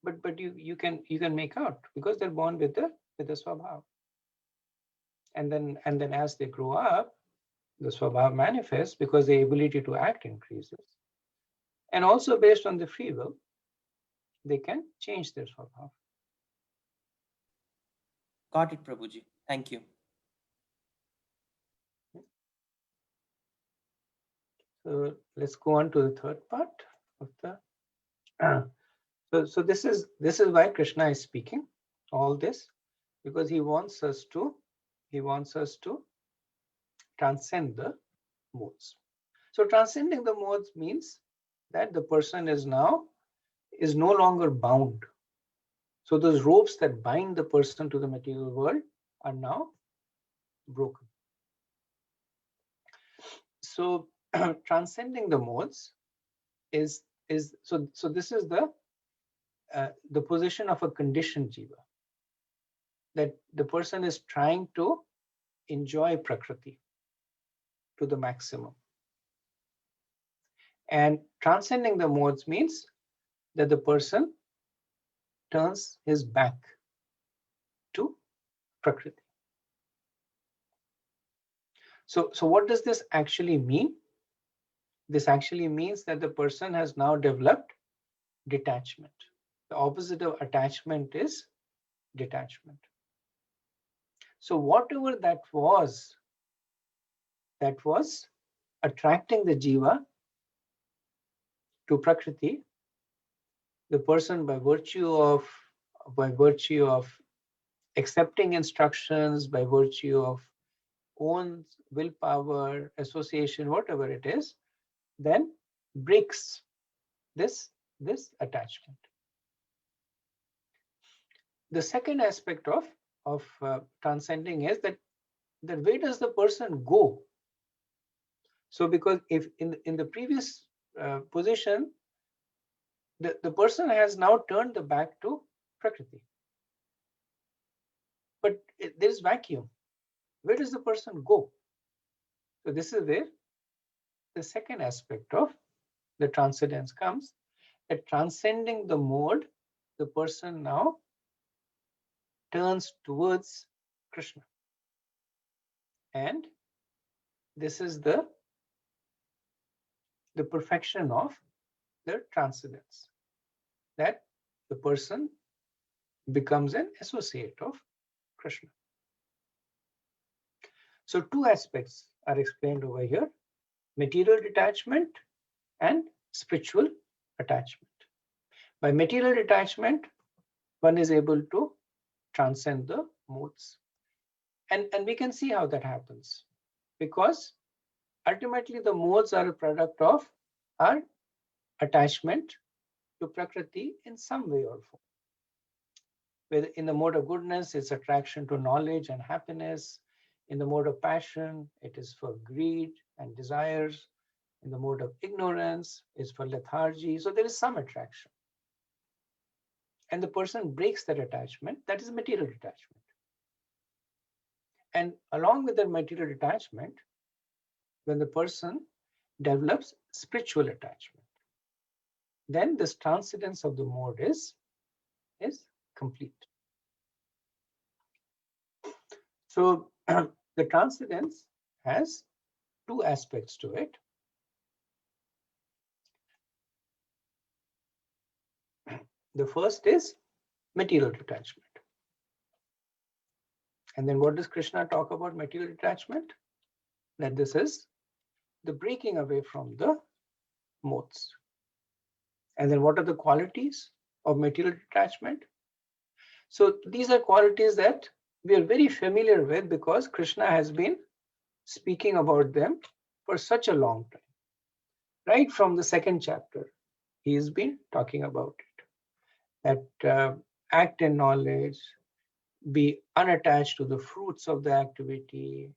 but you can make out, because they're born with the swabhav. And then as they grow up, the swabhav manifests because the ability to act increases. And also based on the free will, they can change their swabhav.
Got it, Prabhuji. Thank you.
So let's go on to the third part of the. So this is why Krishna is speaking all this, because he wants us to transcend the modes. So transcending the modes means that the person is no longer bound. So those ropes that bind the person to the material world are now broken. So transcending the modes is so this is the position of a conditioned jiva, that the person is trying to enjoy Prakriti to the maximum. And transcending the modes means that the person turns his back to Prakriti. So what does this actually mean? This actually means that the person has now developed detachment. The opposite of attachment is detachment. So whatever that was attracting the jiva to Prakriti, the person, by virtue of accepting instructions, by virtue of own willpower, association, whatever it is, then breaks this attachment. The second aspect of transcending is that where does the person go? So because if in the previous position, the person has now turned the back to Prakriti. But there is vacuum. Where does the person go? So this is where the second aspect of the transcendence comes, that transcending the mode, the person now turns towards Krishna. And this is the perfection of the transcendence, that the person becomes an associate of Krishna. So two aspects are explained over here: material detachment and spiritual attachment. By material detachment, one is able to transcend the modes. And we can see how that happens, because ultimately the modes are a product of our attachment to Prakriti in some way or form. Whether in the mode of goodness, it's attraction to knowledge and happiness. In the mode of passion, it is for greed and desires. In the mode of ignorance, it's for lethargy. So there is some attraction. And the person breaks that attachment. That is material detachment. And along with that material detachment, when the person develops spiritual attachment, then this transcendence of the mode is complete. So the transcendence has two aspects to it. The first is material detachment. And then what does Krishna talk about material detachment? That this is the breaking away from the modes. And then what are the qualities of material detachment? So these are qualities that we are very familiar with, because Krishna has been speaking about them for such a long time. Right from the second chapter, he has been talking about it. That act in knowledge, be unattached to the fruits of the activity,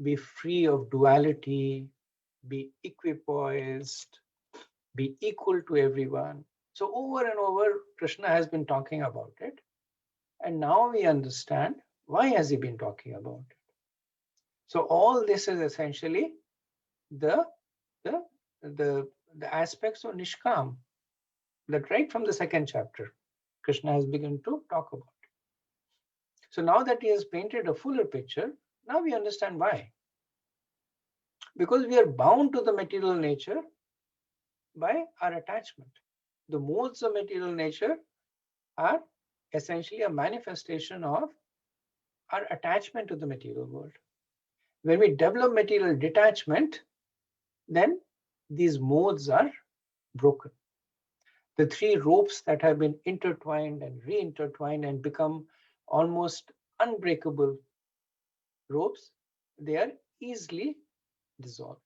be free of duality, be equipoised, be equal to everyone. So over and over, Krishna has been talking about it. And now we understand why has he been talking about it. So all this is essentially the aspects of Nishkam, that right from the second chapter, Krishna has begun to talk about it. So now that he has painted a fuller picture, now we understand why. Because we are bound to the material nature by our attachment. The modes of material nature are essentially a manifestation of our attachment to the material world. When we develop material detachment, then these modes are broken. The three ropes that have been intertwined and re-intertwined and become almost unbreakable ropes, they are easily dissolved.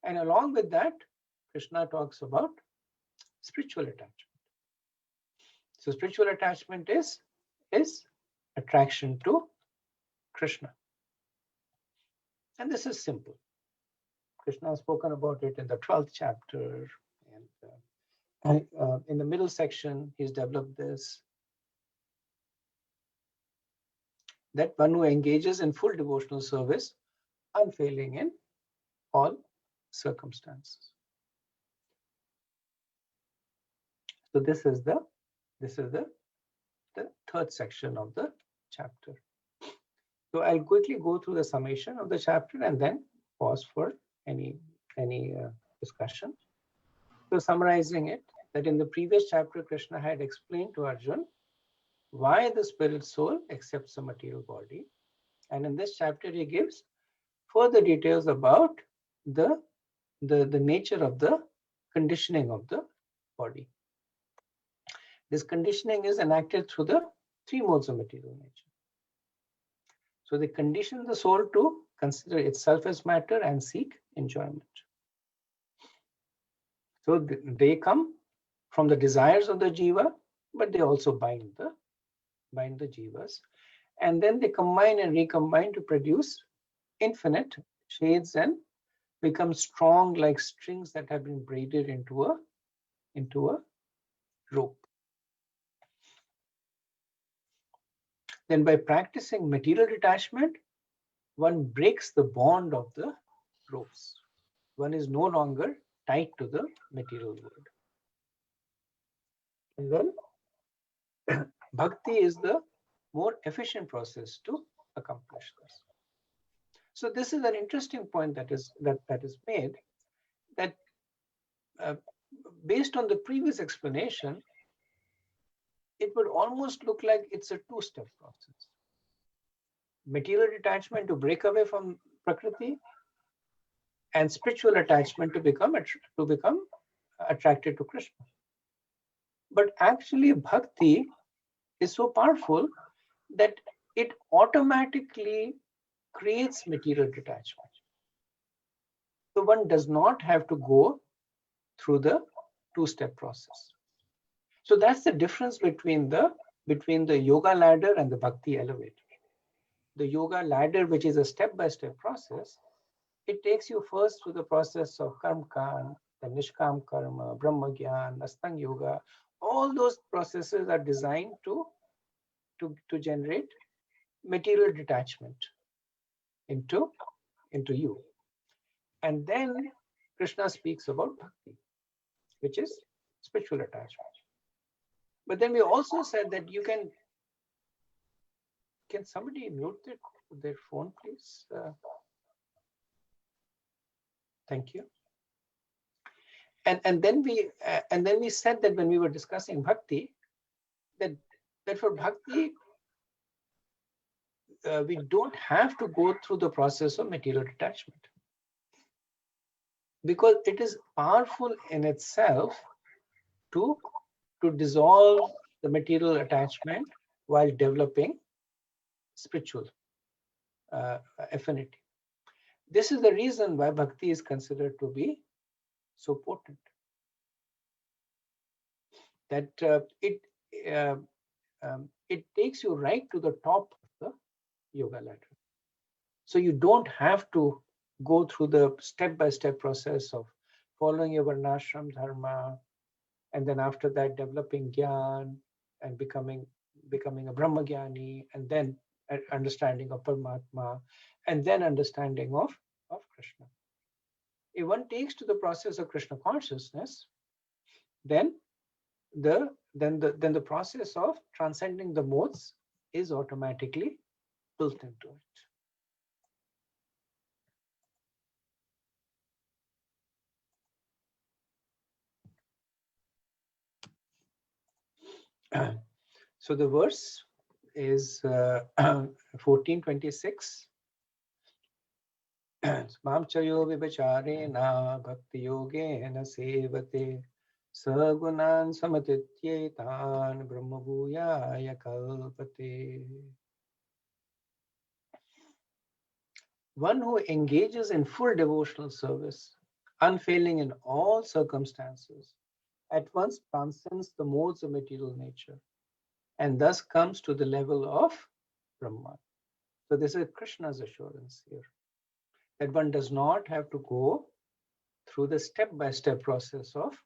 And along with that, Krishna talks about spiritual attachment. So spiritual attachment is attraction to Krishna. And this is simple. Krishna has spoken about it in the 12th chapter, and in the middle section, he's developed this, that one who engages in full devotional service, unfailing in all circumstances. So this is the third section of the chapter. So I'll quickly go through the summation of the chapter and then pause for any discussion. So summarizing it, that in the previous chapter, Krishna had explained to Arjun why the spirit soul accepts a material body. And in this chapter, he gives further details about the nature of the conditioning of the body. This conditioning is enacted through the three modes of material nature. So they condition the soul to consider itself as matter and seek enjoyment. So they come from the desires of the jiva, but they also bind the jivas, and then they combine and recombine to produce infinite shades and become strong like strings that have been braided into a rope. Then by practicing material detachment, one breaks the bond of the ropes. One is no longer tied to the material world. And then bhakti is the more efficient process to accomplish this. So this is an interesting point that is made, that based on the previous explanation, it would almost look like it's a two-step process. Material detachment to break away from Prakriti, and spiritual attachment to become attracted to Krishna. But actually, bhakti is so powerful that it automatically creates material detachment. So one does not have to go through the two-step process. So that's the difference between the yoga ladder and the bhakti elevator. The yoga ladder, which is a step-by-step process, it takes you first through the process of karma kand, the nishkam karma, brahma gyan, astang yoga. All those processes are designed to generate material detachment into you. And then Krishna speaks about bhakti, which is spiritual attachment. But then we also said that you can somebody mute their phone, please? Thank you. And then we said that when we were discussing bhakti, that for bhakti, we don't have to go through the process of material detachment, because it is powerful in itself to dissolve the material attachment while developing spiritual affinity. This is the reason why bhakti is considered to be so potent. That it takes you right to the top of the yoga ladder. So you don't have to go through the step-by-step process of following your varnashram dharma, and then after that developing gyan and becoming a brahma gyani, and then understanding of Paramatma, and then understanding of Krishna. If one takes to the process of Krishna consciousness, then the process of transcending the modes is automatically built into it. So the verse is 1426. Mam chayo vibacharena bhakti yogena sevate sagunan samatityetan brahma bhuyaya kalpate. One who engages in full devotional service, unfailing in all circumstances, at once transcends the modes of material nature and thus comes to the level of Brahman. So this is Krishna's assurance here, that one does not have to go through the step-by-step process of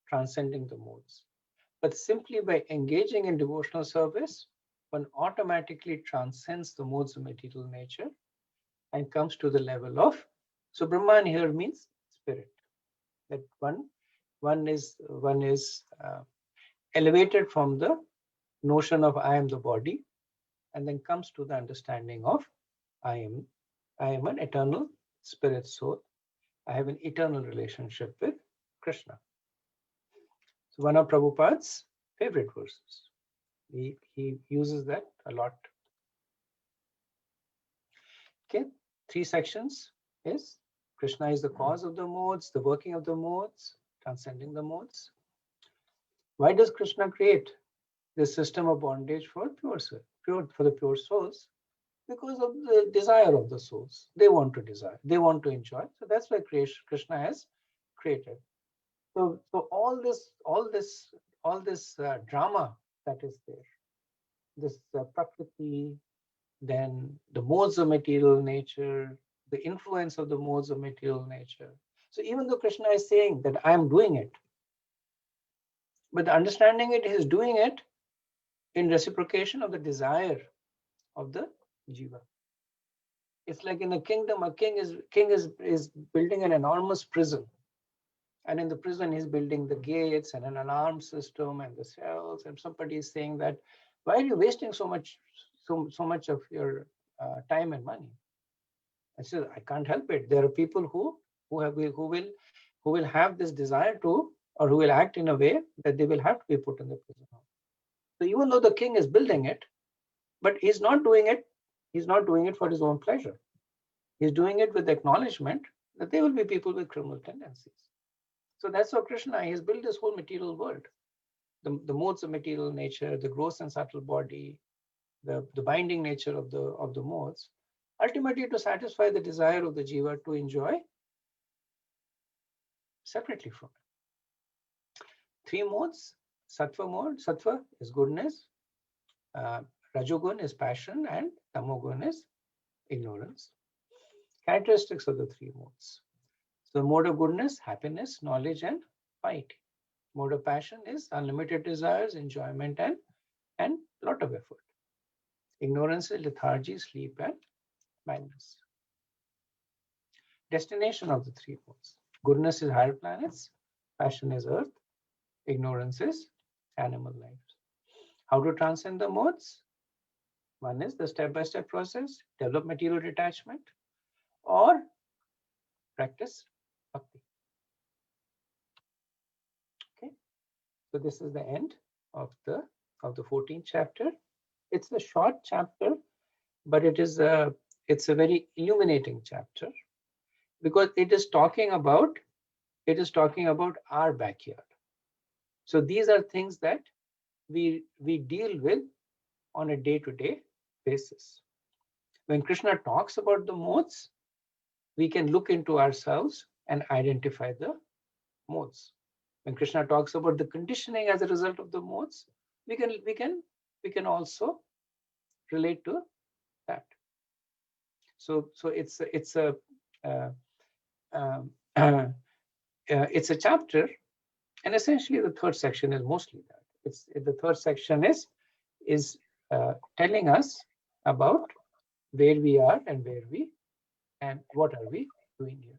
transcending the modes, but simply by engaging in devotional service, one automatically transcends the modes of material nature and comes to the level of, so Brahman here means spirit, that one is elevated from the notion of I am the body, and then comes to the understanding of I am an eternal spirit soul. I have an eternal relationship with Krishna. So one of Prabhupada's favorite verses. He uses that a lot. Okay, 3 sections is Krishna is the cause of the modes, the working of the modes, transcending the modes. Why does Krishna create this system of bondage for the pure souls? Because of the desire of the souls. They want to desire, they want to enjoy. So that's why Krishna has created. So all this drama that is there. This Prakriti, then the modes of material nature, the influence of the modes of material nature. So even though Krishna is saying that I am doing it, but the understanding it, he is doing it in reciprocation of the desire of the jiva. It's like in a kingdom, a king is building an enormous prison. And in the prison, he's building the gates and an alarm system and the cells. And somebody is saying that, why are you wasting so much of your time and money? I said, I can't help it. There are people who will have this desire to, or who will act in a way that they will have to be put in the prison. So even though the king is building it, but he's not doing it for his own pleasure. He's doing it with the acknowledgement that there will be people with criminal tendencies. So that's how Krishna, he's built this whole material world. The modes of material nature, the gross and subtle body, the binding nature of the modes, ultimately to satisfy the desire of the jiva to enjoy separately from it. 3 modes, sattva mode, sattva is goodness, rajogun is passion, and tamogun is ignorance. Characteristics of the 3 modes. So mode of goodness, happiness, knowledge, and piety. Mode of passion is unlimited desires, enjoyment, and lot of effort. Ignorance is lethargy, sleep, and madness. Destination of the 3 modes. Goodness is higher planets, passion is earth, ignorance is animal lives. How to transcend the modes? One is the step-by-step process, develop material detachment, or practice bhakti. Okay, so this is the end of the 14th chapter. It's a short chapter, but it's a very illuminating chapter because it is talking about our backyard. So these are things that we deal with on a day-to-day basis. When Krishna talks about the modes, we can look into ourselves and identify the modes. When Krishna talks about the conditioning as a result of the modes, we can also relate to that. So it's a chapter, and essentially the third section is mostly that. The third section is telling us about where we are and what are we doing here.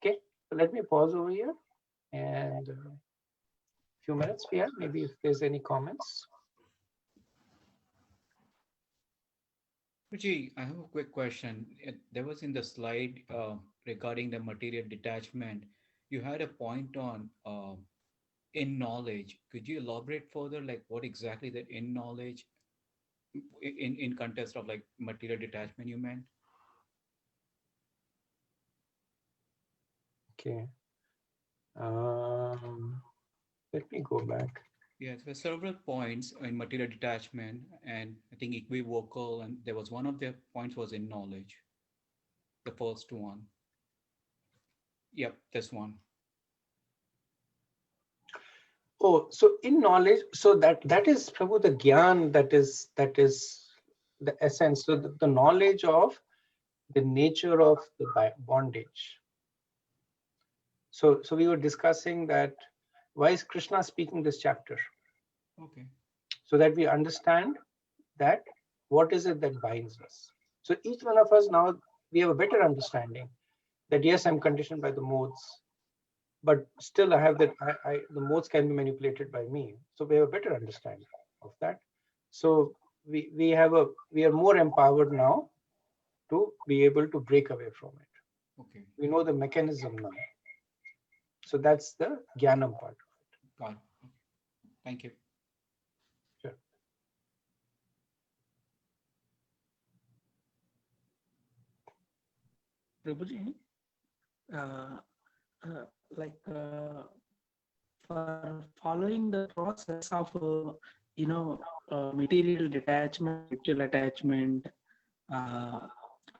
Okay, so let me pause over here and a few minutes here, maybe if there's any comments.
Ruchi, I have a quick question. There was in the slide regarding the material detachment, you had a point on in knowledge. Could you elaborate further, like what exactly that in knowledge in context of like material detachment you meant?
Okay. Let me go back.
Yes, there were several points in material detachment, and I think equivocal, and there was one of the points was in knowledge. The first one. Yep, this one.
Oh, so in knowledge, so that is Prabhu, the gyan, that is the essence. So the knowledge of the nature of the bondage. So we were discussing that why is Krishna speaking this chapter?
Okay.
So that we understand that what is it that binds us. So each one of us now, we have a better understanding that yes, I'm conditioned by the modes, but still I have that the modes can be manipulated by me. So we have a better understanding of that. So we are more empowered now to be able to break away from it.
Okay.
We know the mechanism now. So that's the jnanam part of it.
Got it. Okay. Thank you.
Sure.
Prabhuji, for following the process of material detachment, spiritual attachment,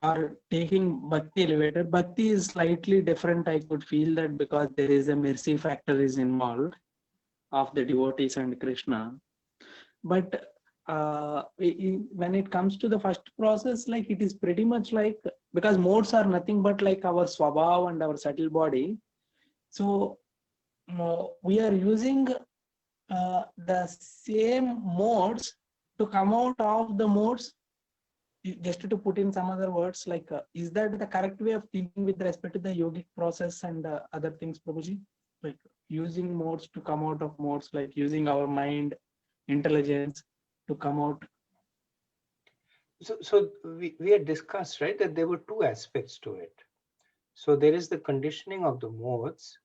or taking bhakti elevator. Bhakti is slightly different. I could feel that because there is a mercy factor is involved of the devotees and Krishna. But when it comes to the first process, like it is pretty much like, because modes are nothing but like our swabhav and our subtle body. So we are using the same modes to come out of the modes. Just to put in some other words, like is that the correct way of thinking with respect to the yogic process and other things, Prabhuji? Like using modes to come out of modes, like using our mind, intelligence to come out.
So we had discussed, right, that there were two aspects to it. So there is the conditioning of the modes,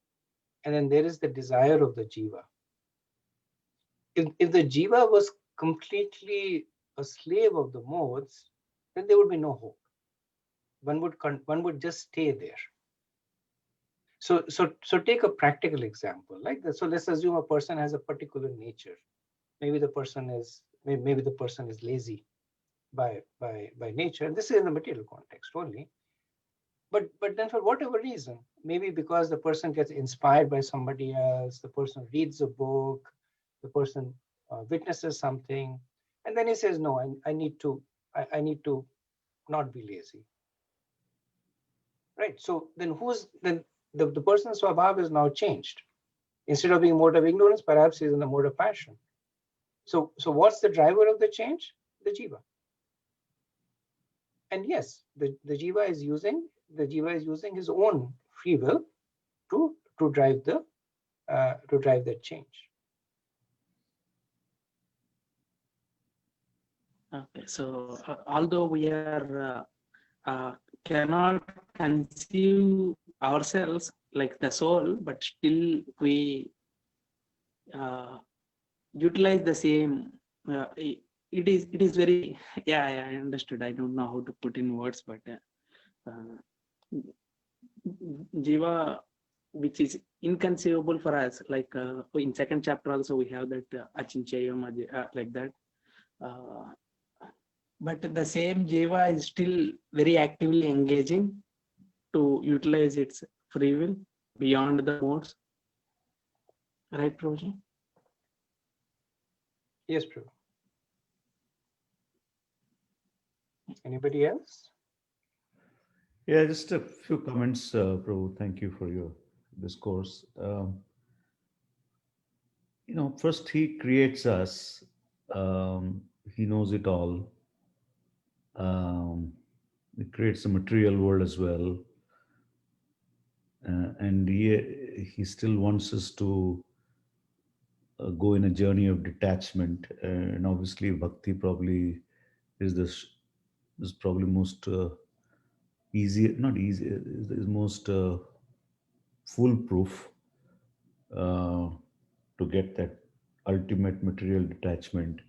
and then there is the desire of the jiva. If the jiva was completely a slave of the modes, then there would be no hope. One would just stay there. So take a practical example like that. So let's assume a person has a particular nature. Maybe the person is lazy by nature, and this is in the material context only. But then for whatever reason, maybe because the person gets inspired by somebody else, the person reads a book, the person witnesses something, and then he says, no, I need to not be lazy. Right? So then the person's swabhav is now changed. Instead of being mode of ignorance, perhaps he's in the mode of passion. So what's the driver of the change? The jiva. And yes, the jiva is using his own free will to drive that change.
Okay, so although we are cannot conceive ourselves like the soul, but still we utilize the same. It is very, yeah, I understood. I don't know how to put in words, but jiva, which is inconceivable for us, like in second chapter also we have that achinchayam, like that. But the same jiva is still very actively engaging to utilize its free will beyond the modes. Right, Prabhuji?
Yes, Prabhu. Anybody else?
Yeah, just a few comments, Prabhu. Thank you for your discourse. First he creates us. He knows it all. He creates the material world as well. And he still wants us to go in a journey of detachment. And obviously bhakti probably is probably most not easy, is most foolproof to get that ultimate material detachment.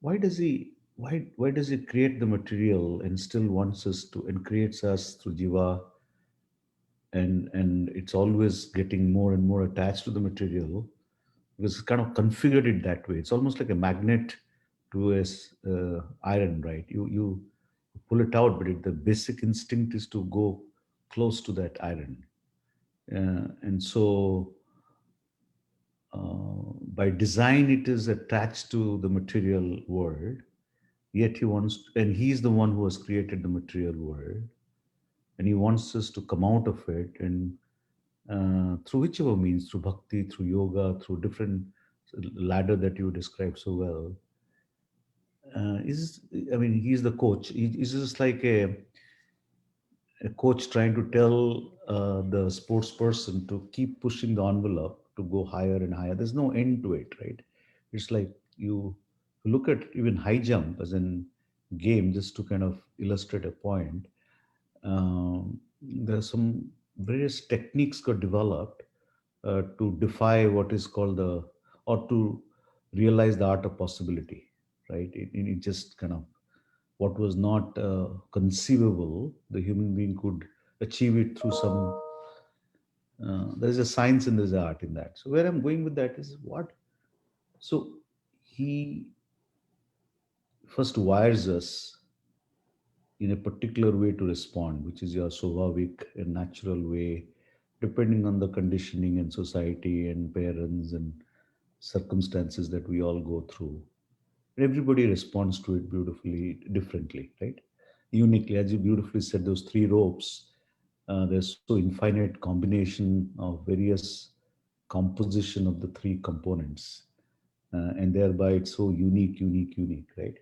Why does he create the material and still wants us to, and creates us through jiva, and it's always getting more and more attached to the material because it's kind of configured it that way. It's almost like a magnet to iron, right? You pull it out, but the basic instinct is to go close to that iron. And so by design, it is attached to the material world, yet and he's the one who has created the material world, and he wants us to come out of it, and through whichever means, through bhakti, through yoga, through different ladder that you described so well. He's the coach. He's just like a coach trying to tell the sports person to keep pushing the envelope to go higher and higher. There's no end to it, right? It's like you look at even high jump as in game, just to kind of illustrate a point. There are some various techniques got developed to defy what is called or to realize the art of possibility, right? It just kind of, what was not conceivable, the human being could achieve it through some. There's a science and there's an art in that. So where I'm going with that is what? So he first wires us in a particular way to respond, which is your swabhavik and natural way, depending on the conditioning and society and parents and circumstances that we all go through. Everybody responds to it beautifully, differently, right? Uniquely, as you beautifully said, those three ropes. There's so infinite combination of various composition of the three components, and thereby it's so unique, right?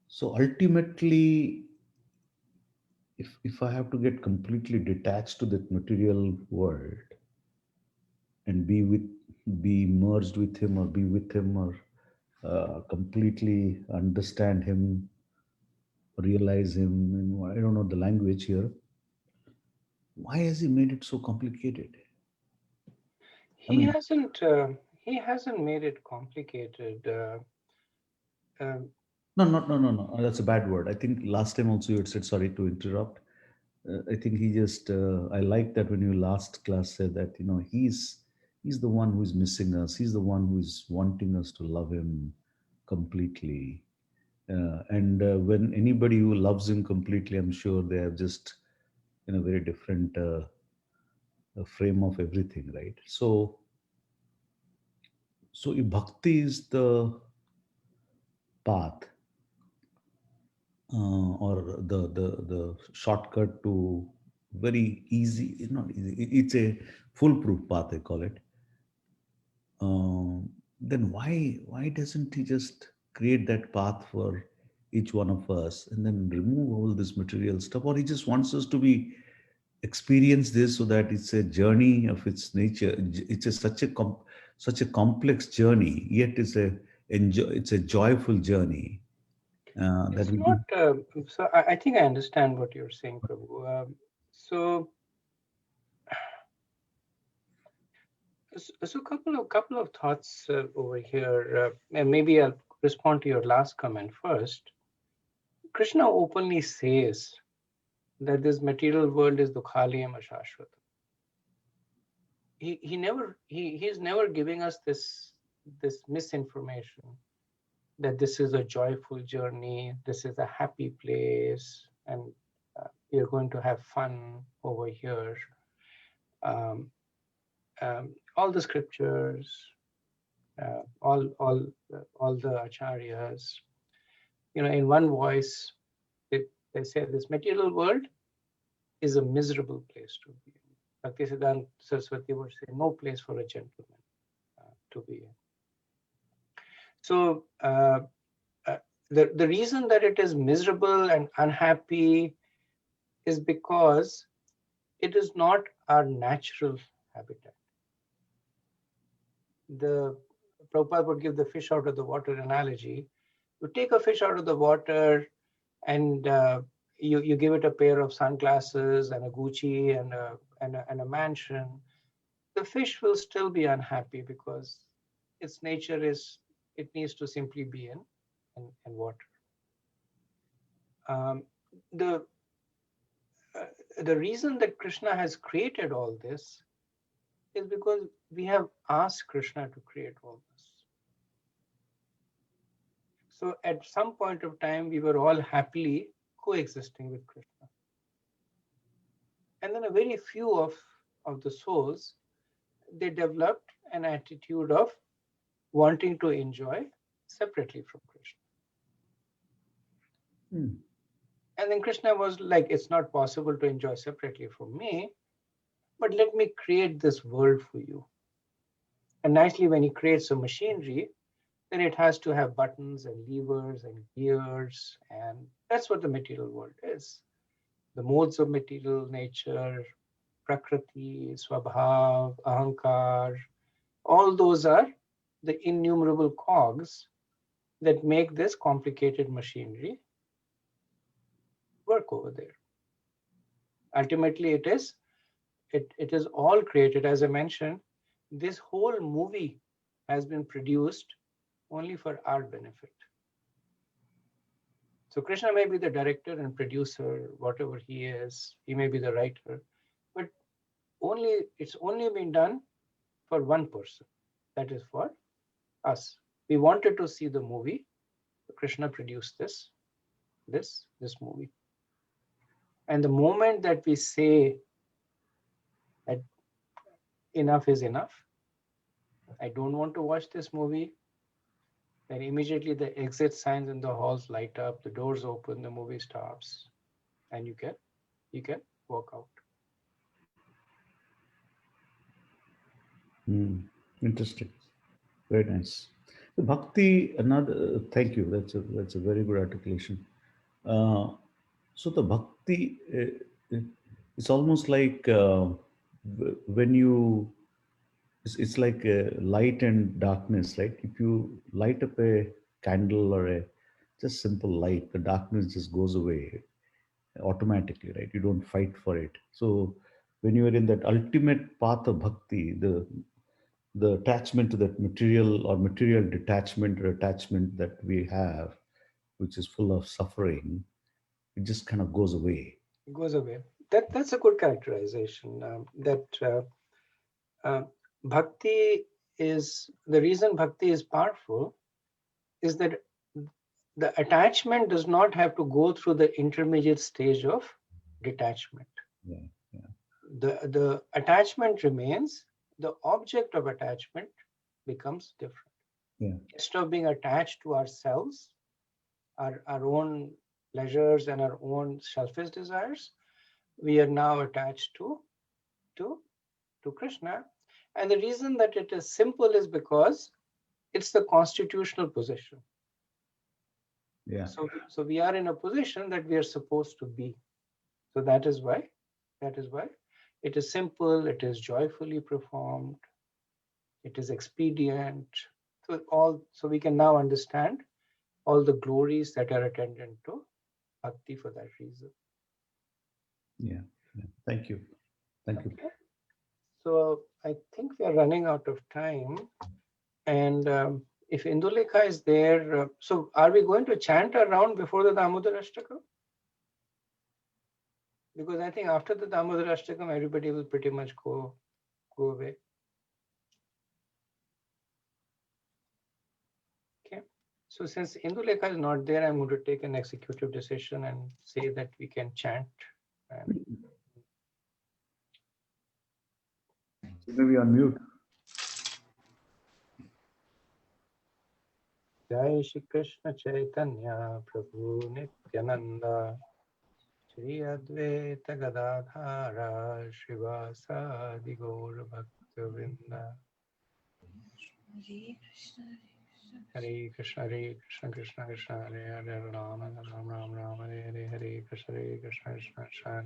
So ultimately, if I have to get completely detached to that material world and be merged with him or be with him or completely understand him, realize him, and I don't know the language here. Why has he made it so complicated? I
He
mean,
hasn't. He hasn't made it complicated. Um,
no. That's a bad word. I think last time also you had said, sorry to interrupt. I think he just. I like that when you last class said that he's the one who's missing us. He's the one who's wanting us to love him completely. And when anybody who loves him completely, I'm sure they have just in a very different frame of everything, right? So if bhakti is the path, or the shortcut to very easy, not easy, it's a foolproof path, I call it. Then why doesn't he just create that path for each one of us and then remove all this material stuff? Or he just wants us to be experience this so that it's a journey of its nature. It's such a complex journey, yet it's a joyful journey that
it's
will
not.
be.
So I think I understand what you're saying, Prabhu. So so couple of thoughts over here, and maybe I'll respond to your last comment first. Krishna openly says that this material world is dukhaliyam ashashvata. He's never giving us this misinformation that this is a joyful journey, this is a happy place, and you're going to have fun over here. Um, all the scriptures, all the acharyas, in one voice, they say this material world is a miserable place to be in. Bhaktisiddhanta Saraswati would say, no place for a gentleman to be in. So the reason that it is miserable and unhappy is because it is not our natural habitat. The Prabhupada would give the fish out of the water analogy. You take a fish out of the water and you give it a pair of sunglasses and a Gucci and a mansion. The fish will still be unhappy because its nature is it needs to simply be in water. Um, the the reason that Krishna has created all this is because we have asked Krishna to create all this. So at some point of time, we were all happily coexisting with Krishna. And then a very few of the souls, they developed an attitude of wanting to enjoy separately from Krishna. And then Krishna was like, it's not possible to enjoy separately from me, but let me create this world for you. And nicely, when he creates a machinery, then it has to have buttons and levers and gears. And that's what the material world is. The modes of material nature, Prakriti, Swabhav, Ahankar, all those are the innumerable cogs that make this complicated machinery work over there. Ultimately, it is all created. As I mentioned, this whole movie has been produced only for our benefit. So Krishna may be the director and producer, whatever he is. He may be the writer, but it's only been done for one person. That is for us. We wanted to see the movie. Krishna produced this movie. And the moment that we say that enough is enough, I don't want to watch this movie, And immediately the exit signs in the halls light up, the doors open, the movie stops, and you can walk out.
Interesting. Very nice. The bhakti, another. Thank you. That's a very good articulation. Uh, so the bhakti, it's almost like when you, it's like light and darkness, right? If you light up a candle or a just simple light, the darkness just goes away automatically, right? You don't fight for it. So when you are in that ultimate path of bhakti, the attachment to that material or material detachment or attachment that we have, which is full of suffering, it just kind of goes away.
It goes away. That's a good characterization. Bhakti is the reason bhakti is powerful is that the attachment does not have to go through the intermediate stage of detachment.
Yeah, yeah.
The attachment remains, the object of attachment becomes different.
Yeah.
Instead of being attached to ourselves, our own pleasures and our own selfish desires, we are now attached to Krishna. And the reason that it is simple is because it's the constitutional position.
Yeah.
So we are in a position that we are supposed to be. So that is why it is simple, it is joyfully performed, it is expedient. So we can now understand all the glories that are attendant to bhakti for that reason.
Yeah. Thank you. Thank you.
Okay. So I think we are running out of time. And if Indulekha is there, so are we going to chant a round before the Damodar Ashtakam? Because I think after the Damodar Ashtakam, everybody will pretty much go away. Okay. So since Indulekha is not there, I'm going to take an executive decision and say that we can chant. And
Maybe on mute.
Jai Shri Krishna Chaitanya Prabhu Nityananda Shri Advaita Gadadhara Srivasadi Gaur Bhakta Hare Krishna Krishna Krishna Hare Hare Rama Rama Rama Hare Hare Hare Krishna Krishna Krishna Hare